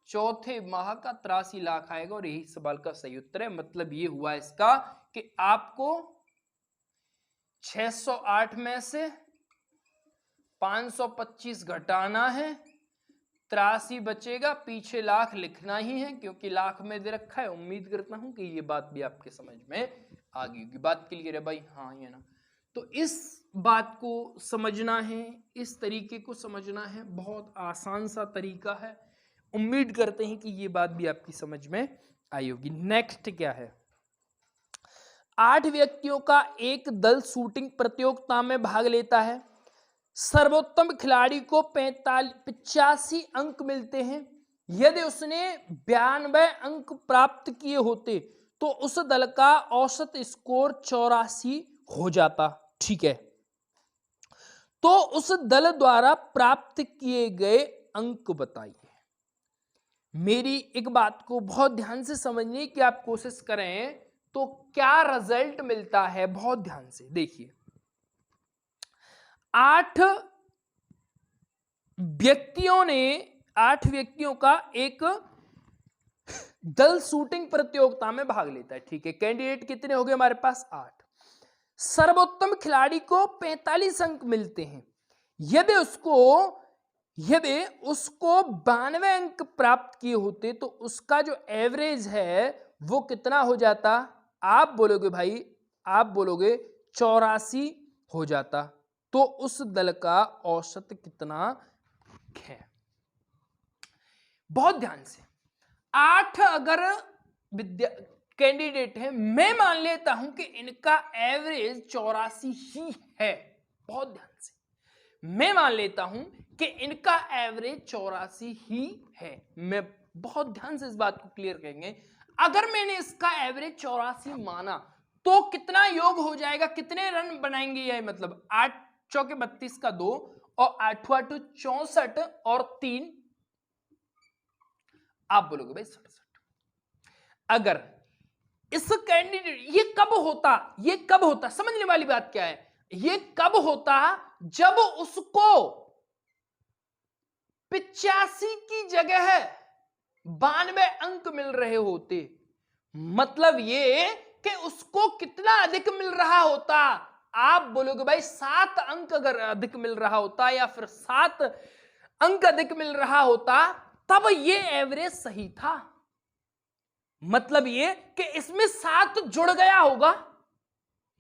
चौथे माह का 83 लाख आएगा और यही सवाल का सही उत्तर है। मतलब ये हुआ इसका कि आपको 608 में से 525 घटाना है, 83 बचेगा, पीछे लाख लिखना ही है क्योंकि लाख में दे रखा है। उम्मीद करता हूं कि ये बात भी आपके समझ में आ गई होगी। बात क्लियर है भाई? हाँ या ना? तो इस बात को समझना है, इस तरीके को समझना है, बहुत आसान सा तरीका है। उम्मीद करते हैं कि ये बात भी आपकी समझ में आई होगी। नेक्स्ट क्या है? 8 व्यक्तियों का एक दल शूटिंग प्रतियोगिता में भाग लेता है। सर्वोत्तम खिलाड़ी को 85 अंक मिलते हैं। यदि उसने 92 अंक प्राप्त किए होते तो उस दल का औसत स्कोर 84 हो जाता। ठीक है, तो उस दल द्वारा प्राप्त किए गए अंक बताइए। मेरी एक बात को बहुत ध्यान से समझने की आप कोशिश करें तो क्या रिजल्ट मिलता है, बहुत ध्यान से देखिए। 8 व्यक्तियों का एक दल शूटिंग प्रतियोगिता में भाग लेता है। ठीक है, कैंडिडेट कितने हो गए हमारे पास? 8। सर्वोत्तम खिलाड़ी को 45 अंक मिलते हैं। यदि उसको 92 अंक प्राप्त किए होते तो उसका जो एवरेज है वो कितना हो जाता? आप बोलोगे भाई, आप बोलोगे 84 हो जाता। तो उस दल का औसत कितना है? बहुत ध्यान से, 8 अगर कैंडिडेट है, मैं मान लेता हूं कि इनका एवरेज 84 ही है। बहुत ध्यान से, मैं मान लेता हूं कि इनका एवरेज 84 ही है। मैं बहुत ध्यान से इस बात को क्लियर करेंगे। अगर मैंने इसका एवरेज 84 माना तो कितना योग हो जाएगा? कितने रन बनाएंगे ये? मतलब 8 चौके 32 का 2 और 8 8 64 और 3, आप बोलोगे भाई 67। अगर इस कैंडिडेट, ये कब होता समझने वाली बात क्या है? ये कब होता जब उसको 85 की जगह 92 अंक मिल रहे होते। मतलब ये कि उसको कितना अधिक मिल रहा होता, आप बोलोगे भाई 7 अंक अगर अधिक मिल रहा होता या फिर 7 अंक अधिक मिल रहा होता तब ये एवरेज सही था। मतलब ये कि इसमें 7 जुड़ गया होगा,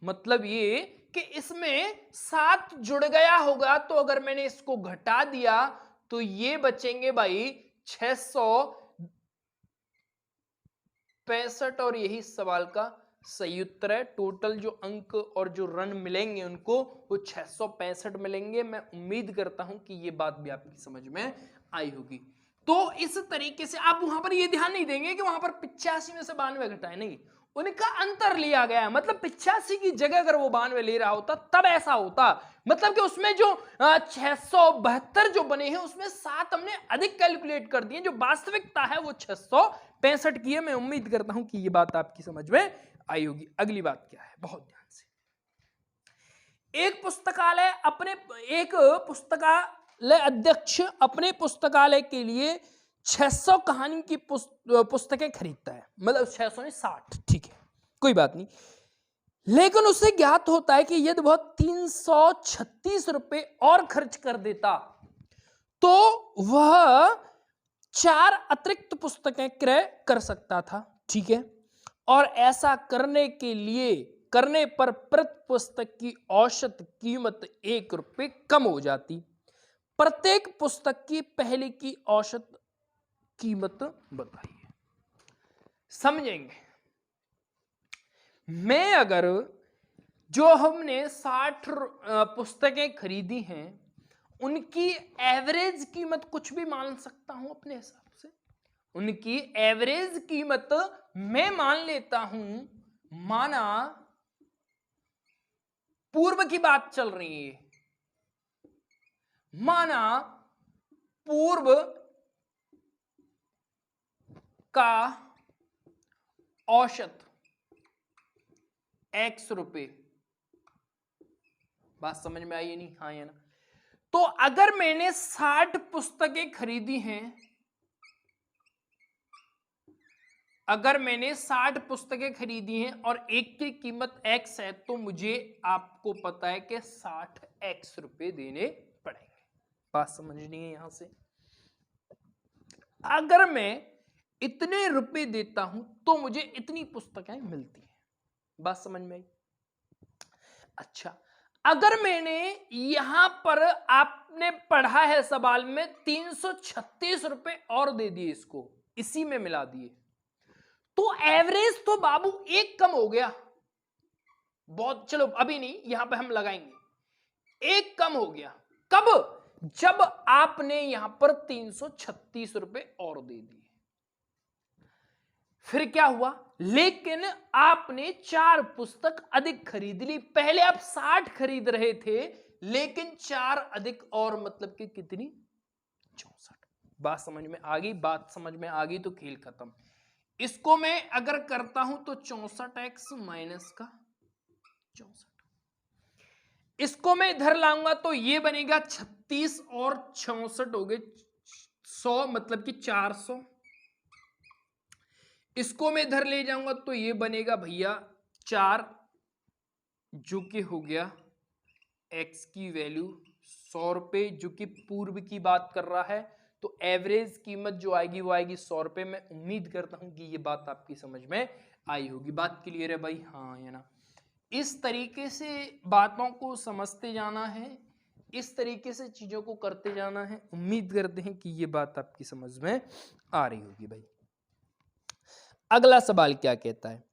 मतलब ये कि इसमें 7 जुड़ गया होगा, तो अगर मैंने इसको घटा दिया तो ये बचेंगे भाई 665 और यही सवाल का सही उत्तर है। टोटल जो अंक और जो रन मिलेंगे उनको वो 665 मिलेंगे। मैं उम्मीद करता हूं कि ये बात भी आपकी समझ में आई होगी। तो इस तरीके से आप वहां पर ये ध्यान नहीं देंगे कि वहां पर 85 में से 92 घटाए, नहीं, उनका अंतर लिया गया है। मतलब 85 की जगह अगर वो 92 ले रहा होता तब ऐसा होता। मतलब कि उसमें जो 672 जो बने हैं उसमें 7 हमने अधिक कैलकुलेट कर दिए, जो वास्तविकता है वो 665 की है। मैं उम्मीद करता हूं कि ये बात आपकी समझ में आई होगी। अगली बात क्या है, बहुत ध्यान से। एक पुस्तकालय अध्यक्ष अपने पुस्तकालय के लिए 600 कहानी की पुस्तकें खरीदता है। मतलब 600 नहीं 60, ठीक है, कोई बात नहीं। लेकिन उसे ज्ञात होता है कि यदि वह 336 रुपए और खर्च कर देता तो वह 4 अतिरिक्त पुस्तकें क्रय कर सकता था, ठीक है। और ऐसा करने पर प्रति पुस्तक की औसत कीमत 1 रुपये कम हो जाती। प्रत्येक पुस्तक की पहले की औसत कीमत बताइए। समझेंगे। मैं अगर जो हमने 60 पुस्तकें खरीदी हैं उनकी एवरेज कीमत कुछ भी मान सकता हूं अपने हिसाब से। उनकी एवरेज कीमत मैं मान लेता हूं, माना पूर्व की बात चल रही है, माना पूर्व का औसत x रुपए। बात समझ में आई है नहीं? हाँ या ना? तो अगर मैंने 60 पुस्तकें खरीदी हैं, अगर मैंने 60 पुस्तकें खरीदी हैं और एक की कीमत x है तो मुझे आपको पता है कि 60x रुपए देने पड़ेंगे। बात समझनी है यहां से। अगर मैं इतने रुपए देता हूं तो मुझे इतनी पुस्तकें मिलती हैं। बात समझ में आई? अच्छा, अगर मैंने यहां पर आपने पढ़ा है सवाल में 336 रुपए और दे दिए, इसको इसी में मिला दिए, तो एवरेज तो बाबू 1 कम हो गया। बहुत, चलो अभी नहीं, यहां पे हम लगाएंगे 1 कम हो गया। कब? जब आपने यहां पर 336 रुपए और दे दिए। फिर क्या हुआ? लेकिन आपने 4 पुस्तक अधिक खरीद ली। पहले आप 60 खरीद रहे थे लेकिन 4 अधिक और, मतलब कि कितनी? 64। बात समझ में आ गई? बात समझ में आ गई तो खेल खत्म। इसको मैं अगर करता हूं तो 64x माइनस का 64, इसको मैं इधर लाऊंगा तो ये बनेगा 36 और 64 हो गए 100, मतलब कि 400। इसको मैं इधर ले जाऊंगा तो ये बनेगा भैया 4, जो कि हो गया x की वैल्यू 100 रुपए, जो कि पूर्व की बात कर रहा है। तो एवरेज कीमत जो आएगी वो आएगी 100 रुपए। मैं उम्मीद करता हूं कि ये बात आपकी समझ में आई होगी। बात क्लियर है भाई? हाँ या ना? इस तरीके से बातों को समझते जाना है, इस तरीके से चीजों को करते जाना है। उम्मीद करते हैं कि ये बात आपकी समझ में आ रही होगी भाई। अगला सवाल क्या कहता है?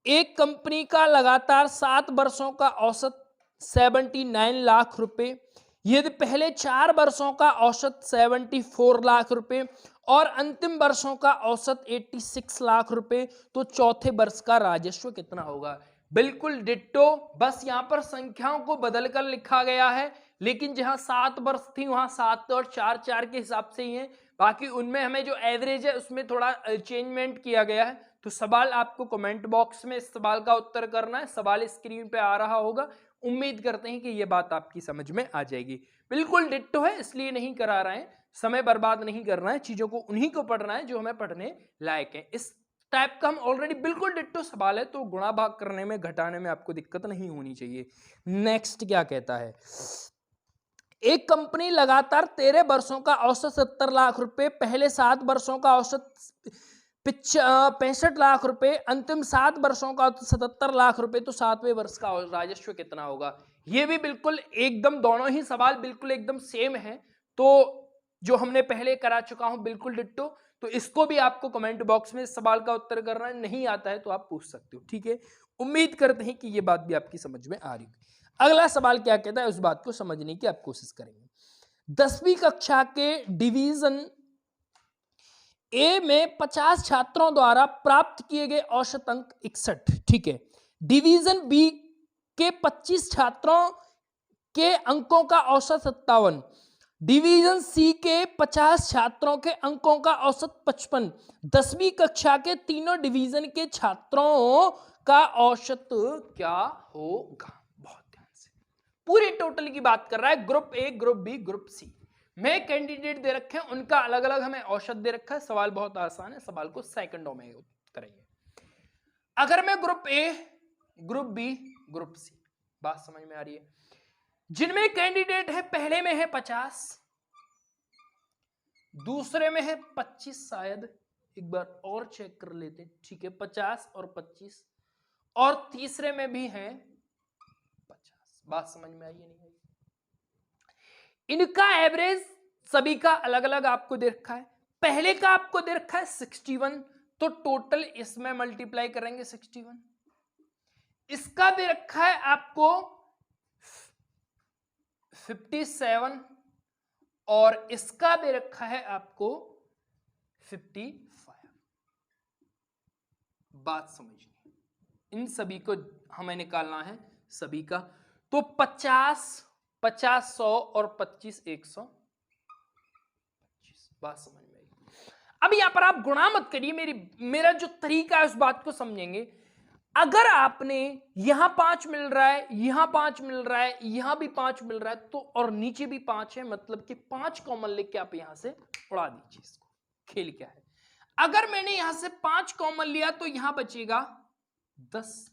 एक कंपनी का लगातार 7 वर्षों का औसत 79 लाख रुपए, यदि पहले 4 वर्षों का औसत 74 लाख रुपए और अंतिम वर्षों का औसत 86 लाख रुपए, तो चौथे वर्ष का राजस्व कितना होगा? बिल्कुल डिट्टो, बस यहां पर संख्याओं को बदलकर लिखा गया है, लेकिन जहां 7 वर्ष थी वहां 7 और 4 4 के हिसाब से ही है। बाकी उनमें हमें जो एवरेज है उसमें थोड़ा चेंजमेंट किया गया है। तो सवाल आपको कमेंट बॉक्स में इस सवाल का उत्तर करना है। सवाल स्क्रीन पे आ रहा होगा, उम्मीद करते हैं कि ये बात आपकी समझ में आ जाएगी। बिल्कुल डिट्टो है, इसलिए नहीं करा रहे हैं, समय बर्बाद नहीं करना है, चीजों को उन्हीं को पढ़ना है जो हमें पढ़ने लायक है। इस टाइप का हम ऑलरेडी बिल्कुल डिट्टो सवाल है, तो गुणा भाग करने में घटाने में आपको दिक्कत नहीं होनी चाहिए। नेक्स्ट क्या कहता है, एक कंपनी लगातार 13 वर्षों का औसत 70 लाख रुपए, पहले 7 वर्षों का औसत 65 लाख रुपए, अंतिम 7 वर्षों का 77 लाख रुपए, तो 7वें वर्ष का राजस्व कितना होगा। ये भी बिल्कुल एकदम, दोनों ही सवाल बिल्कुल एकदम सेम है, तो जो हमने पहले करा चुका हूं बिल्कुल डिट्टो, तो इसको भी आपको कमेंट बॉक्स में इस सवाल का उत्तर करना है, नहीं आता है तो आप पूछ सकते हो, ठीक है। उम्मीद करते हैं कि ये बात भी आपकी समझ में आ रही है। अगला सवाल क्या कहता है, उस बात को समझने की आप कोशिश करेंगे। 10वीं कक्षा के डिवीजन ए में 50 छात्रों द्वारा प्राप्त किए गए औसत अंक 61, ठीक है। डिवीजन बी के 25 छात्रों के अंकों का औसत 57, डिवीजन सी के 50 छात्रों के अंकों का औसत 55, 10वीं कक्षा के तीनों डिवीजन के छात्रों का औसत क्या होगा। बहुत ध्यान से पूरी टोटल की बात कर रहा है, group A, group B, group C में कैंडिडेट दे रखे हैं, उनका अलग अलग हमें औसत दे रखा है। सवाल बहुत आसान है, सवाल को सेकंडों में करेंगे। अगर मैं group A, group B, group C, बात समझ में आ रही है, जिनमें कैंडिडेट है, पहले में है 50, दूसरे में है 25, शायद एक बार और चेक कर लेते हैं, ठीक है, 50 और 25, और तीसरे में भी है 50। बात समझ में आई है नहीं आई? इनका एवरेज सभी का अलग अलग आपको दे रखा है। पहले का आपको दे रखा है 61, तो टोटल इसमें मल्टीप्लाई करेंगे 61। इसका दे रखा है आपको 57 और इसका दे रखा है आपको 55। बात समझनी, इन सभी को हमें निकालना है सभी का, तो 50, 50, 100 और 25, 125। बात समझ में आई। अब यहां पर आप गुणा मत करिए, मेरा जो तरीका है उस बात को समझेंगे। अगर आपने यहां 5 मिल रहा है, यहां 5 मिल रहा है, यहां भी 5 मिल रहा है, तो और नीचे भी 5 है, मतलब कि 5 कॉमन लेके आप यहां से उड़ा दीजिए इसको। खेल क्या है, अगर मैंने यहां से 5 कॉमन लिया तो यहां बचेगा 10।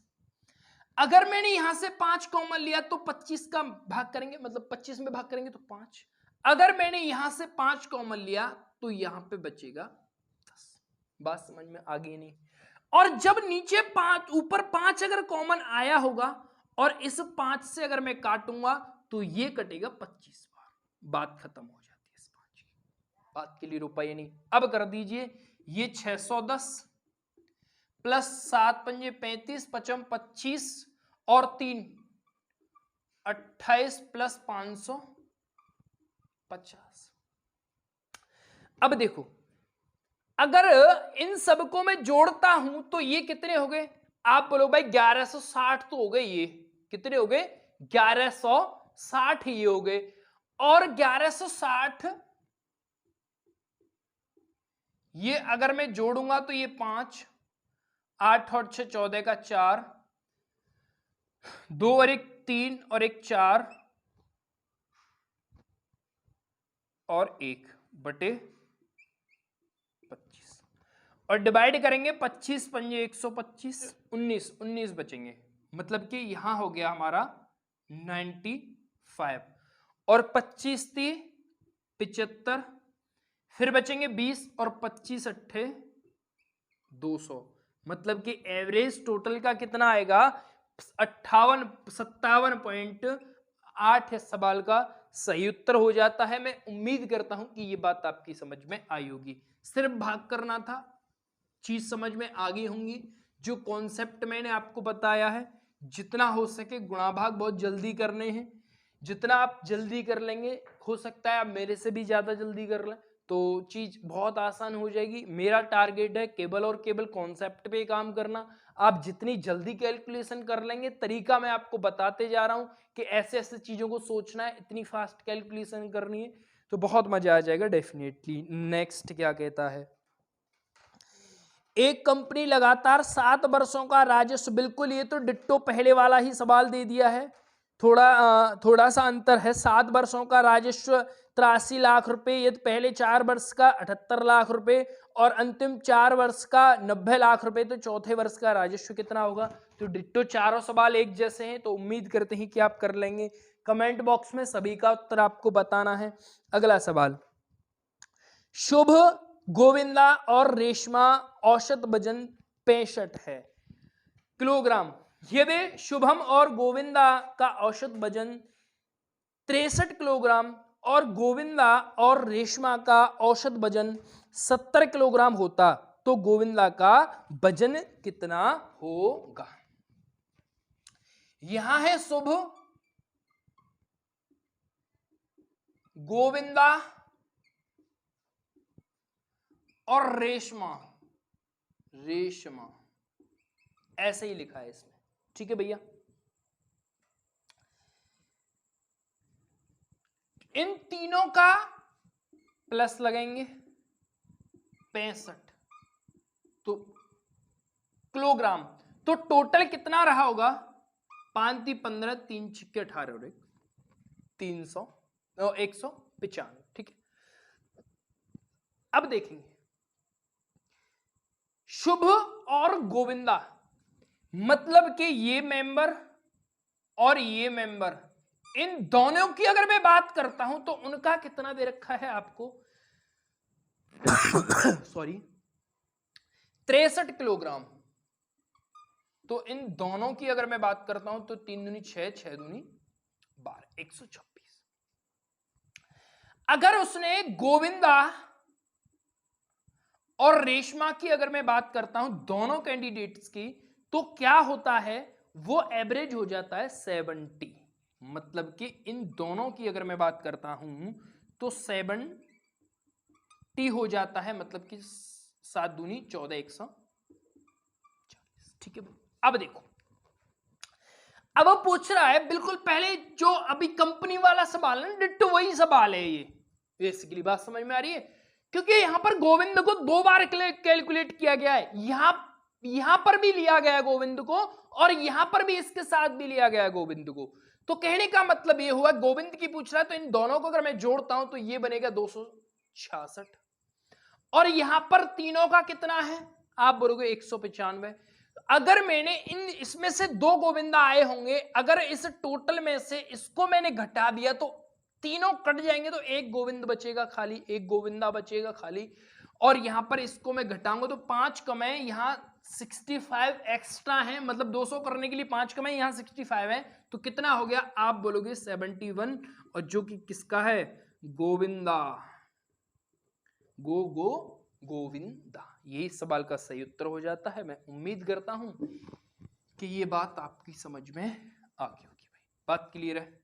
अगर मैंने यहां से 5 कॉमन लिया तो 25 का भाग करेंगे, मतलब 25 में भाग करेंगे तो 5। अगर मैंने यहां से 5 कॉमन लिया तो यहां पे बचेगा 10। बात समझ में आ गई नहीं? और जब नीचे 5, ऊपर 5 अगर कॉमन आया होगा और इस 5 से अगर मैं काटूंगा तो ये कटेगा 25 बार, बात खत्म हो जाती है इस 5 की। बात के लिए रुपये नहीं। अब कर दीजिए, ये 610 प्लस 7 पंजे 35, 55 25 और 3 28 प्लस 550। अब देखो, अगर इन सबको मैं जोड़ता हूं तो ये कितने हो गए? आप बोलो भाई 1160 तो हो गए। ये कितने हो गए? 1160 ये हो गए। और 1160 ये अगर मैं जोड़ूंगा तो ये 5, 8 और 6 14 का 4, 2 और 1 3 और 1 4 और 1 बटे 25 और डिवाइड करेंगे 25 पंजे 125, 19 बचेंगे, मतलब कि यहां हो गया हमारा 95 और 25 थी 75, फिर बचेंगे 20 और 25 अट्ठे 200, मतलब कि एवरेज टोटल का कितना आएगा? 57.8 इस सवाल का सही उत्तर हो जाता है। मैं उम्मीद करता हूं कि ये बात आपकी समझ में आई होगी। सिर्फ भाग करना था, चीज समझ में आ गई होंगी। जो कॉन्सेप्ट मैंने आपको बताया है, जितना हो सके गुणा भाग बहुत जल्दी करने हैं। जितना आप जल्दी कर लेंगे, हो सकता है आप मेरे से भी ज्यादा जल्दी कर लें, तो चीज बहुत आसान हो जाएगी। मेरा टारगेट है केवल और केवल कॉन्सेप्ट पे काम करना। आप जितनी जल्दी कैलकुलेशन कर लेंगे, तरीका मैं आपको बताते जा रहा हूं कि ऐसे ऐसे चीजों को सोचना है, इतनी फास्ट कैलकुलेशन करनी है, तो बहुत मजा आ जाएगा डेफिनेटली। नेक्स्ट क्या कहता है, एक कंपनी लगातार 7 वर्षों का राजस्व, बिल्कुल ये तो डिट्टो पहले वाला ही सवाल दे दिया है, थोड़ा सा अंतर है। 7 वर्षों का राजस्व 83 लाख रुपए, यदि पहले 4 वर्ष का 78 लाख रुपए और अंतिम 4 वर्ष का 90 लाख रुपए, तो चौथे वर्ष का राजस्व कितना होगा? तो डिट्टो चारों सवाल एक जैसे हैं, तो उम्मीद करते हैं कि आप कर लेंगे। कमेंट बॉक्स में सभी का उत्तर आपको बताना है। अगला सवाल, शुभ, गोविंदा और रेशमा औसत वजन 65 है किलोग्राम। यदि शुभम और गोविंदा का औसत वजन 63 किलोग्राम और गोविंदा और रेशमा का औसत वजन 70 किलोग्राम होता, तो गोविंदा का वजन कितना होगा? यहां है शुभ, गोविंदा और रेशमा ऐसे ही लिखा है इसमें, ठीक है भैया। इन तीनों का प्लस लगाएंगे 65 तो किलोग्राम, तो टोटल कितना रहा होगा? 5 × 15 3 × 6 = 18 और 300 195, ठीक है। अब देखेंगे शुभ और गोविंदा, मतलब कि ये मेंबर और ये मेंबर, इन दोनों की अगर मैं बात करता हूं तो उनका कितना दे रखा है आपको? Sorry 63 kilogram. तो इन दोनों की अगर मैं बात करता हूं तो 3 दूनी 6, 6 दूनी 12, 126। अगर उसने गोविंदा और रेशमा की अगर मैं बात करता हूं दोनों कैंडिडेट्स की, तो क्या होता है? वो एवरेज हो जाता है 70। मतलब कि इन दोनों की अगर मैं बात करता हूं तो 70 हो जाता है, मतलब कि 7 दूनी 14, 140, ठीक है। अब देखो, अब वो पूछ रहा है बिल्कुल पहले जो अभी कंपनी वाला सवाल है, डिट्टो वही सवाल है ये। बेसिकली बात समझ में आ रही है? क्योंकि यहां पर गोविंद को 2 बार कैलकुलेट किया गया है, यहां पर भी लिया गया है गोविंद को और यहां पर भी इसके साथ भी लिया गया है गोविंद को। तो कहने का मतलब ये हुआ गोविंद की पूछ रहा है, तो इन दोनों को अगर मैं जोड़ता हूं तो ये बनेगा 266 और यहां पर तीनों का कितना है? आप बोलोगे 195। अगर मैंने इसमें से 2 गोविंदा आए होंगे, अगर इस टोटल में से इसको मैंने घटा दिया तो तीनों कट जाएंगे, तो एक गोविंद बचेगा खाली, एक गोविंदा बचेगा खाली। और यहां पर इसको मैं घटाऊंगा तो 5 कम है, यहां 65 एक्स्ट्रा है, मतलब 200 करने के लिए 5 कम है, यहां 65 है, तो कितना हो गया? आप बोलोगे 71, और जो कि किसका है? गोविंदा, गोविंदा। यही सवाल का सही उत्तर हो जाता है। मैं उम्मीद करता हूं कि ये बात आपकी समझ में आ गई होगी। भाई बात क्लियर है?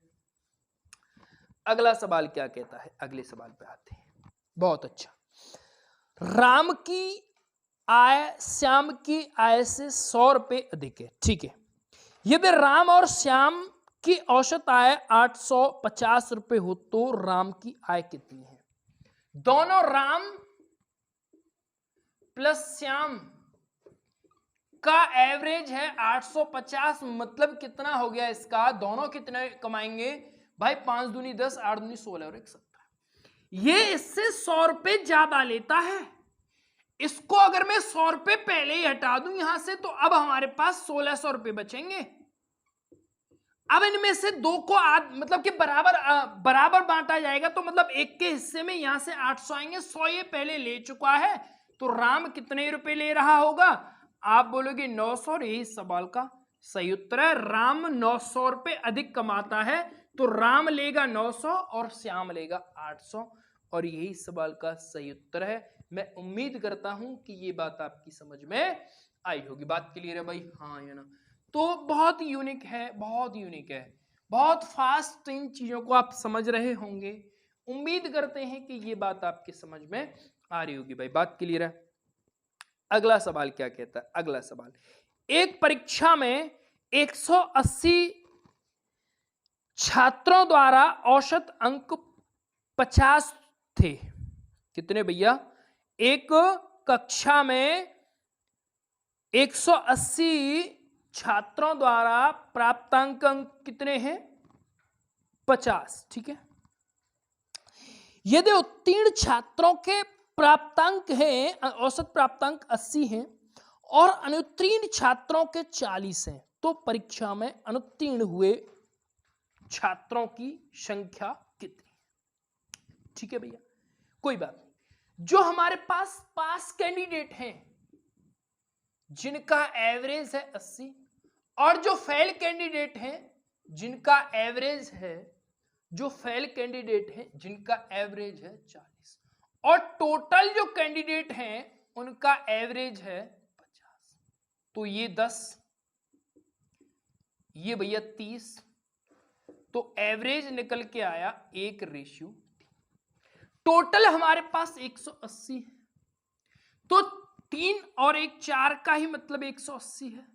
अगला सवाल क्या कहता है? अगले सवाल पे आते हैं। बहुत अच्छा, राम की आय श्याम की आय से 100 रुपए अधिक है, ठीक है। यदि राम और श्याम की औसत आय 850 रुपए हो तो राम की आय कितनी है? दोनों राम प्लस श्याम का एवरेज है 850, मतलब कितना हो गया इसका? दोनों कितने कमाएंगे भाई? 5 दूनी 10, 8 दूनी 16 और 1 17। ये इससे 100 रुपए ज्यादा लेता है। इसको अगर मैं 100 रुपए पहले ही हटा दूं यहां से, तो अब हमारे पास 1600 रुपए बचेंगे। अब इनमें से 2 को मतलब कि बराबर बांटा जाएगा, तो मतलब एक के हिस्से में यहां से 800 आएंगे, 100 ये पहले ले चुका है, तो राम कितने रुपए ले रहा होगा? आप बोलोगे 900, और यही सवाल का सही उत्तर है। राम 900 रुपए अधिक कमाता है, तो राम लेगा 900 और श्याम लेगा 800, और यही सवाल का सही उत्तर है। मैं उम्मीद करता हूं कि ये बात आपकी समझ में आई होगी। बात क्लियर है भाई? हाँ या ना? तो बहुत यूनिक है, बहुत यूनिक है, बहुत फास्ट इन चीजों को आप समझ रहे होंगे। उम्मीद करते हैं कि ये बात आपकी समझ में आ रही होगी। भाई बात क्लियर है? अगला सवाल क्या कहता है? अगला सवाल, एक परीक्षा में 180 छात्रों द्वारा औसत अंक 50 थे। कितने भैया? एक कक्षा में 180 छात्रों द्वारा प्राप्तांक अंक कितने हैं? 50, ठीक है। यदि उत्तीर्ण छात्रों के प्राप्तांक हैं, औसत प्राप्तांक 80 हैं और अनुत्तीर्ण छात्रों के 40 हैं, तो परीक्षा में अनुत्तीर्ण हुए छात्रों की संख्या कितनी? ठीक है भैया, कोई बात नहीं। जो हमारे पास कैंडिडेट हैं जिनका एवरेज है 80 और जो फेल कैंडिडेट हैं जिनका एवरेज है, जो फेल कैंडिडेट हैं जिनका एवरेज है 40 और टोटल जो कैंडिडेट हैं उनका एवरेज है 50, तो ये 10, ये भैया 30, तो एवरेज निकल के आया 1:3। टोटल हमारे पास 180 है, तो 3 और 1 4 का ही मतलब 180 है।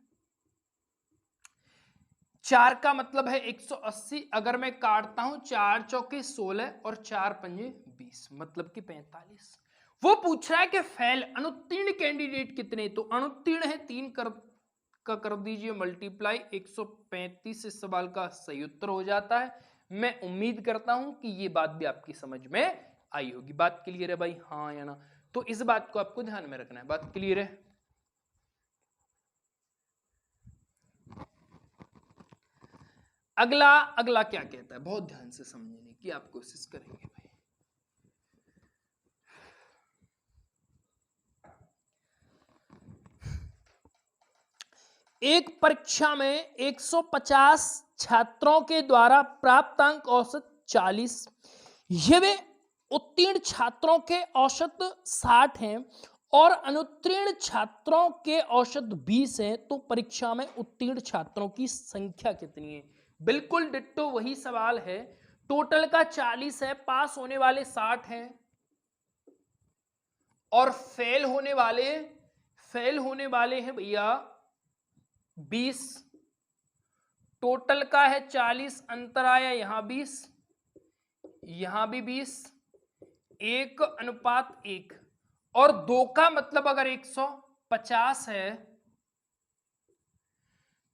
4 का मतलब है 180, अगर मैं काटता हूं 4 चौके 16 और 4 पंजे 20, मतलब कि 45। वो पूछ रहा है कि फेल अनुत्तीर्ण कैंडिडेट कितने, तो अनुत्तीर्ण है 3 कर दीजिए मल्टीप्लाई 135 इस सवाल का सही उत्तर हो जाता है। मैं उम्मीद करता हूं कि ये बात भी आपकी समझ में आई होगी। बात क्लियर है भाई, हाँ या ना? तो इस बात को आपको ध्यान में रखना है। बात क्लियर है? अगला क्या कहता है, बहुत ध्यान से समझने की आप कोशिश करेंगे भाई। एक परीक्षा में 150 छात्रों के द्वारा प्राप्त अंक औसत 40, यदि उत्तीर्ण छात्रों के औसत 60 हैं और अनुत्तीर्ण छात्रों के औसत 20 हैं, तो परीक्षा में उत्तीर्ण छात्रों की संख्या कितनी है? बिल्कुल डिट्टो वही सवाल है। टोटल का 40 है, पास होने वाले 60 हैं और फेल होने वाले हैं भैया 20। टोटल का है 40, अंतर आया यहां 20, यहां भी 20, 1:1 और 2 का मतलब अगर 150 है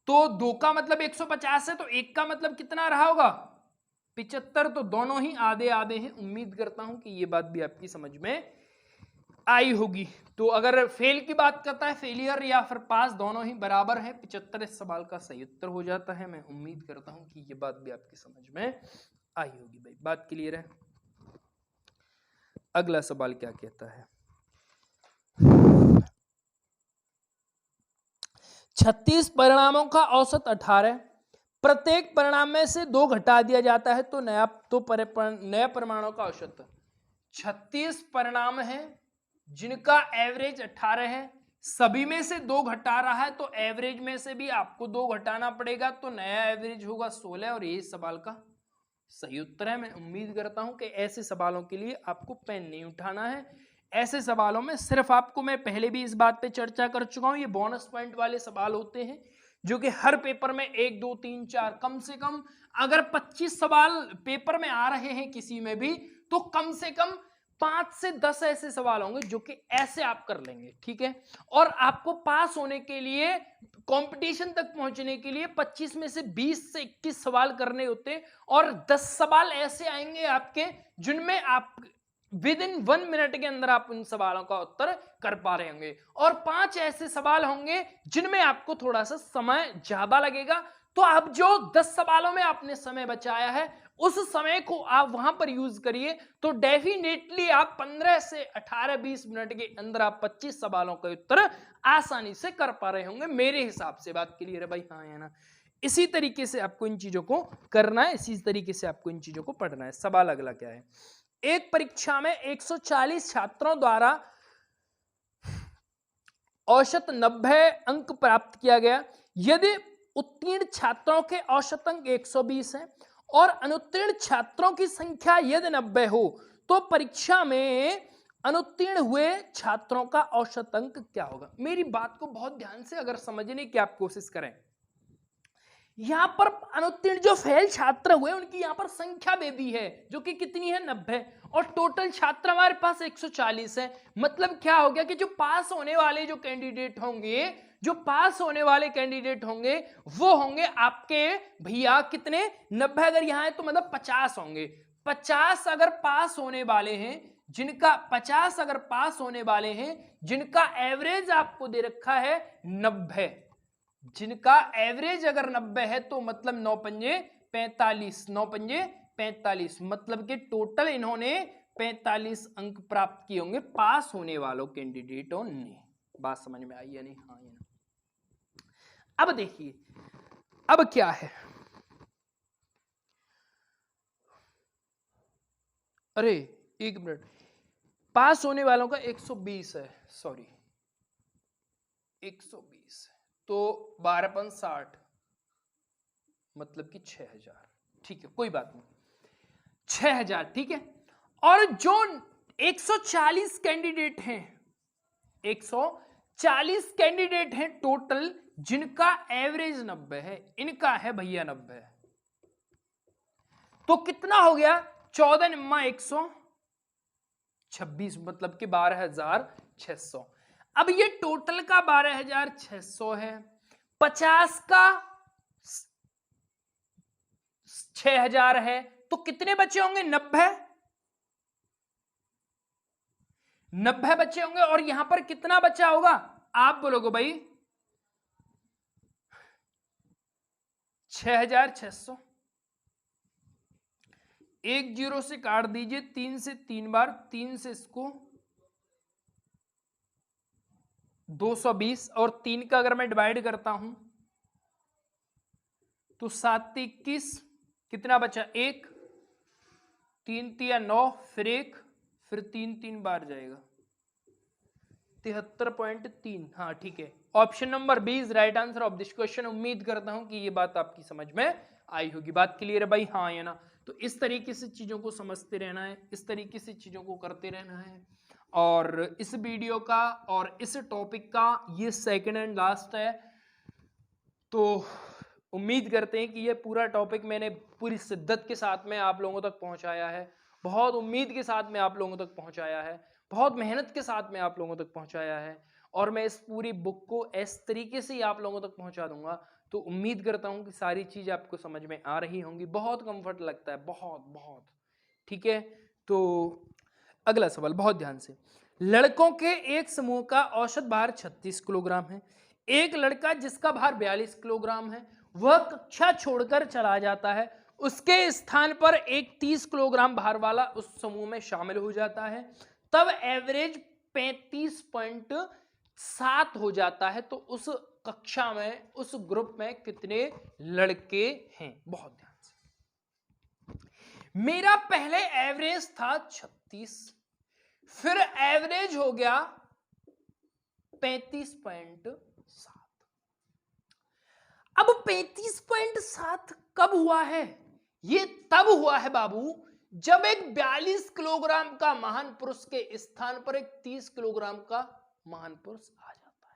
तो 2 का मतलब 150 है, तो 1 का मतलब कितना रहा होगा? 75। तो दोनों ही आधे आधे हैं। उम्मीद करता हूं कि ये बात भी आपकी समझ में आई होगी। तो अगर फेल की बात करता है, फेलियर या फिर पास दोनों ही बराबर है। 75 इस सवाल का सही उत्तर हो जाता है। मैं उम्मीद करता हूं कि ये बात भी आपकी समझ में आई होगी भाई। बात क्लियर है? अगला सवाल क्या कहता है? 36 परिणामों का औसत 18, प्रत्येक परिणाम में से 2 घटा दिया जाता है तो नया परिणामों का औसत। 36 परिणाम है जिनका एवरेज 18 है, सभी में से 2 घटा रहा है तो एवरेज में से भी आपको 2 घटाना पड़ेगा, तो नया एवरेज होगा 16 और यही सवाल का सही उत्तर है। मैं उम्मीद करता हूं कि ऐसे सवालों के लिए आपको पेन नहीं उठाना है। ऐसे सवालों में सिर्फ आपको, मैं पहले भी इस बात पे चर्चा कर चुका हूं, ये बोनस पॉइंट वाले सवाल होते हैं जो कि हर पेपर में 1 2 3 4 कम से कम अगर 25 सवाल पेपर में आ रहे हैं किसी में भी, तो कम से कम 5 से 10 ऐसे सवाल होंगे जो कि ऐसे आप कर लेंगे, ठीक है। और आपको पास होने के लिए, कंपटीशन तक पहुंचने के लिए 25 में से 20 से 21 सवाल करने होते हैं और 10 सवाल ऐसे आएंगे आपके जिनमें आप विद इन 1 मिनट के अंदर आप उन सवालों का उत्तर कर पा रहे होंगे और 5 ऐसे सवाल होंगे जिनमें आपको थोड़ा सा समय ज्यादा लगेगा। तो अब जो 10 सवालों में आपने समय बचाया है उस समय को आप वहां पर यूज करिए, तो डेफिनेटली आप 15 से 18-20 मिनट के अंदर आप 25 सवालों का उत्तर आसानी से कर पा रहे होंगे मेरे हिसाब से। बात क्लियर है भाई, हाँ या ना? इसी तरीके से आपको इन चीजों को करना है, इसी तरीके से आपको इन चीजों को पढ़ना है। सवाल अगला क्या है? एक परीक्षा में 140 छात्रों द्वारा औसत 90 अंक प्राप्त किया गया। यदि उत्तीर्ण छात्रों के औसत अंक 120 हैं और अनुत्तीर्ण छात्रों की संख्या यदि 90 हो, तो परीक्षा में अनुत्तीर्ण हुए छात्रों का औसत अंक क्या होगा? मेरी बात को बहुत ध्यान से अगर समझने की आप कोशिश करें, यहाँ पर अनुत्तीर्ण जो फेल छात्र हुए उनकी यहाँ पर संख्या दे दी है जो कि कितनी है 90, और टोटल छात्र हमारे पास 140 है। मतलब क्या हो गया कि जो पास होने वाले जो कैंडिडेट होंगे, जो पास होने वाले कैंडिडेट होंगे वो होंगे आपके भैया कितने 90, अगर यहाँ है तो मतलब 50 होंगे। 50 अगर पास होने वाले हैं, जिनका 50 अगर पास होने वाले हैं, जिनका एवरेज आपको दे रखा है 90, जिनका एवरेज अगर 90 है तो मतलब 9 पंजे 45, 9 पंजे 45, मतलब कि टोटल इन्होंने 45 अंक प्राप्त किए होंगे पास होने वालों कैंडिडेटों ने। बात समझ में आई या नहीं? हाँ या ना? अब देखिए अब क्या है, अरे एक मिनट, पास होने वालों का 120 है, सॉरी 120 है, तो 12×60 मतलब कि 6000, ठीक है कोई बात नहीं, 6000 ठीक है। और जो 140 कैंडिडेट हैं, 140 कैंडिडेट हैं टोटल, जिनका एवरेज 90 है, इनका है भैया 90, तो कितना हो गया 14 निम्मा 126, मतलब कि 12600। अब ये टोटल का 12600 है, 50 का 6000 है, तो कितने बचे होंगे 90 बचे होंगे। और यहां पर कितना बचा होगा आप बोलोगे भाई 6600, 1 0 से काट दीजिए, 3 से 3 बार, 3 से इसको 220, और 3 का अगर मैं डिवाइड करता हूं तो 7 21, कितना बचा 1, 3 तिया 9, फिर 1, फिर 3 3 बार जाएगा 73.3। हाँ ठीक है, option number B is right answer of this question. उम्मीद करता हूं कि ये बात आपकी समझ में आई होगी। बात क्लियर है भाई? हाँ या ना? तो इस तरीके से चीजों को समझते रहना है, इस तरीके से चीजों को करते रहना है। और इस वीडियो का और इस टॉपिक का ये सेकंड एंड लास्ट है, तो उम्मीद करते हैं कि ये पूरा टॉपिक मैंने पूरी शिद्दत के साथ में आप लोगों तक पहुंचाया है, बहुत उम्मीद के साथ में आप लोगों तक पहुंचाया है, बहुत मेहनत के साथ में आप लोगों तक पहुंचाया है, और मैं इस पूरी बुक को इस तरीके से ही आप लोगों तक पहुंचा दूंगा। तो उम्मीद करता हूं कि सारी चीज़ आपको समझ में आ रही होंगी। बहुत कंफर्ट लगता है, बहुत बहुत, ठीक है। तो अगला सवाल बहुत ध्यान से, लड़कों के एक समूह का औसत भार 36 किलोग्राम है। एक लड़का जिसका भार 42 किलोग्राम है वह कक्षा छोड़कर चला जाता है, उसके स्थान पर एक 30 किलोग्राम भार वाला उस समूह में शामिल हो जाता है, तब एवरेज 35.7 हो जाता है। तो उस कक्षा में, उस ग्रुप में कितने लड़के हैं? बहुत ध्यान से, मेरा पहले एवरेज था 36, फिर एवरेज हो गया 35.7। अब 35.7 कब हुआ है? ये तब हुआ है बाबू जब एक 42 किलोग्राम का महान पुरुष के स्थान पर एक 30 किलोग्राम का महान पुरुष आ जाता है।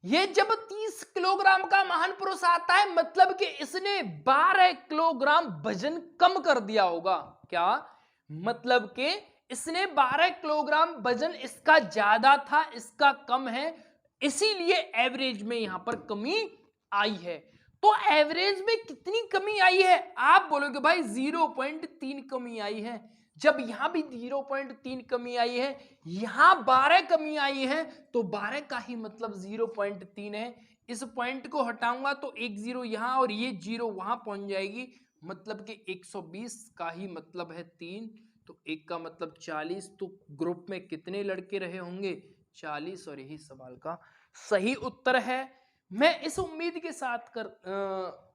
ये जब 30 किलोग्राम का महान पुरुष आता है मतलब कि इसने 12 किलोग्राम वजन कम कर दिया होगा। क्या मतलब कि इसने 12 किलोग्राम वजन इसका ज्यादा था, इसका कम है, इसीलिए एवरेज में यहां पर कमी आई है। तो एवरेज में कितनी कमी आई है? आप बोलोगे भाई 0.3 कमी आई है। जब यहां भी 0.3 कमी आई है, यहां 12 कमी आई है, तो 12 का ही मतलब 0.3 है। इस पॉइंट को हटाऊंगा तो एक 0 यहां और ये 0 वहां पहुंच जाएगी, मतलब कि 120 का ही मतलब है 3, तो एक का मतलब 40। तो ग्रुप में कितने लड़के रहे होंगे? 40, और यही सवाल का सही उत्तर है। मैं इस उम्मीद के साथ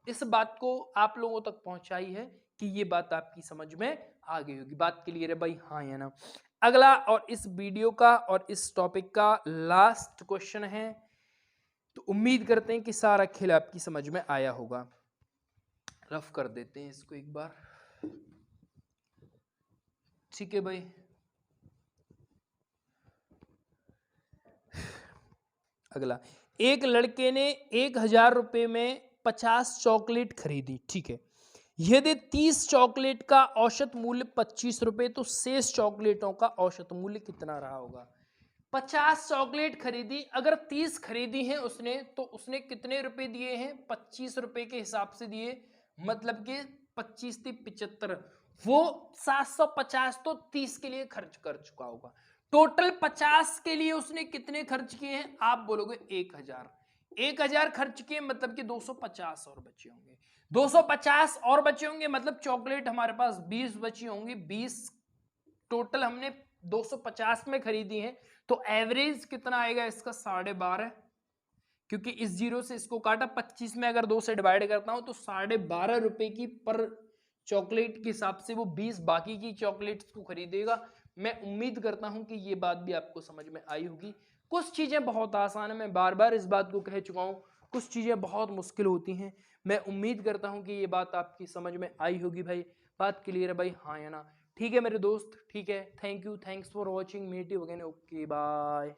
इस बात को आप लोगों तक पहुंचाई है कि ये बात आपकी समझ में आ गई होगी। बात क्लियर है भाई? हाँ या ना? अगला और इस वीडियो का और इस टॉपिक का लास्ट क्वेश्चन है, तो उम्मीद करते हैं कि सारा खेल आपकी समझ में आया होगा। रफ कर देते हैं इसको एक बार, ठीक है भाई। अगला, एक लड़के ने 1000 रुपये में 50 चॉकलेट खरीदी, ठीक है। यदि 30 चॉकलेट का औसत मूल्य 25 रुपये, तो शेष चॉकलेटों का औसत मूल्य कितना रहा होगा? 50 चॉकलेट खरीदी, अगर 30 खरीदी हैं उसने, तो उसने कितने रुपए दिए हैं? 25 रुपए के हिसाब से दिए, मतलब कि 25 × 75, वो 750 तो 30 के लिए खर्च कर चुका होगा। टोटल 50 के लिए उसने कितने खर्च किए हैं? आप बोलोगे 1000। 1000 खर्च किए, मतलब कि 250 और बचे होंगे। 250 और बचे होंगे, मतलब चॉकलेट हमारे पास 20 बची होंगी। 20 टोटल हमने 250 में खरीदी है, तो एवरेज कितना आएगा इसका? 12.5, क्योंकि इस जीरो से इसको काटा, 25 में अगर 2 से डिवाइड करता हूं तो 12.5 रुपए की पर चॉकलेट के हिसाब से वो 20 बाकी की चॉकलेट्स को खरीदेगा। मैं उम्मीद करता हूं कि ये बात भी आपको समझ में आई होगी। कुछ चीजें बहुत आसान है, मैं बार बार इस बात को कह चुका हूं, कुछ चीजें बहुत मुश्किल होती हैं। मैं उम्मीद करता हूं कि ये बात आपकी समझ में आई होगी भाई। बात क्लियर है भाई, हाँ या ना? ठीक है मेरे दोस्त, ठीक है। Thank you, thanks for watching, meet you again, okay bye.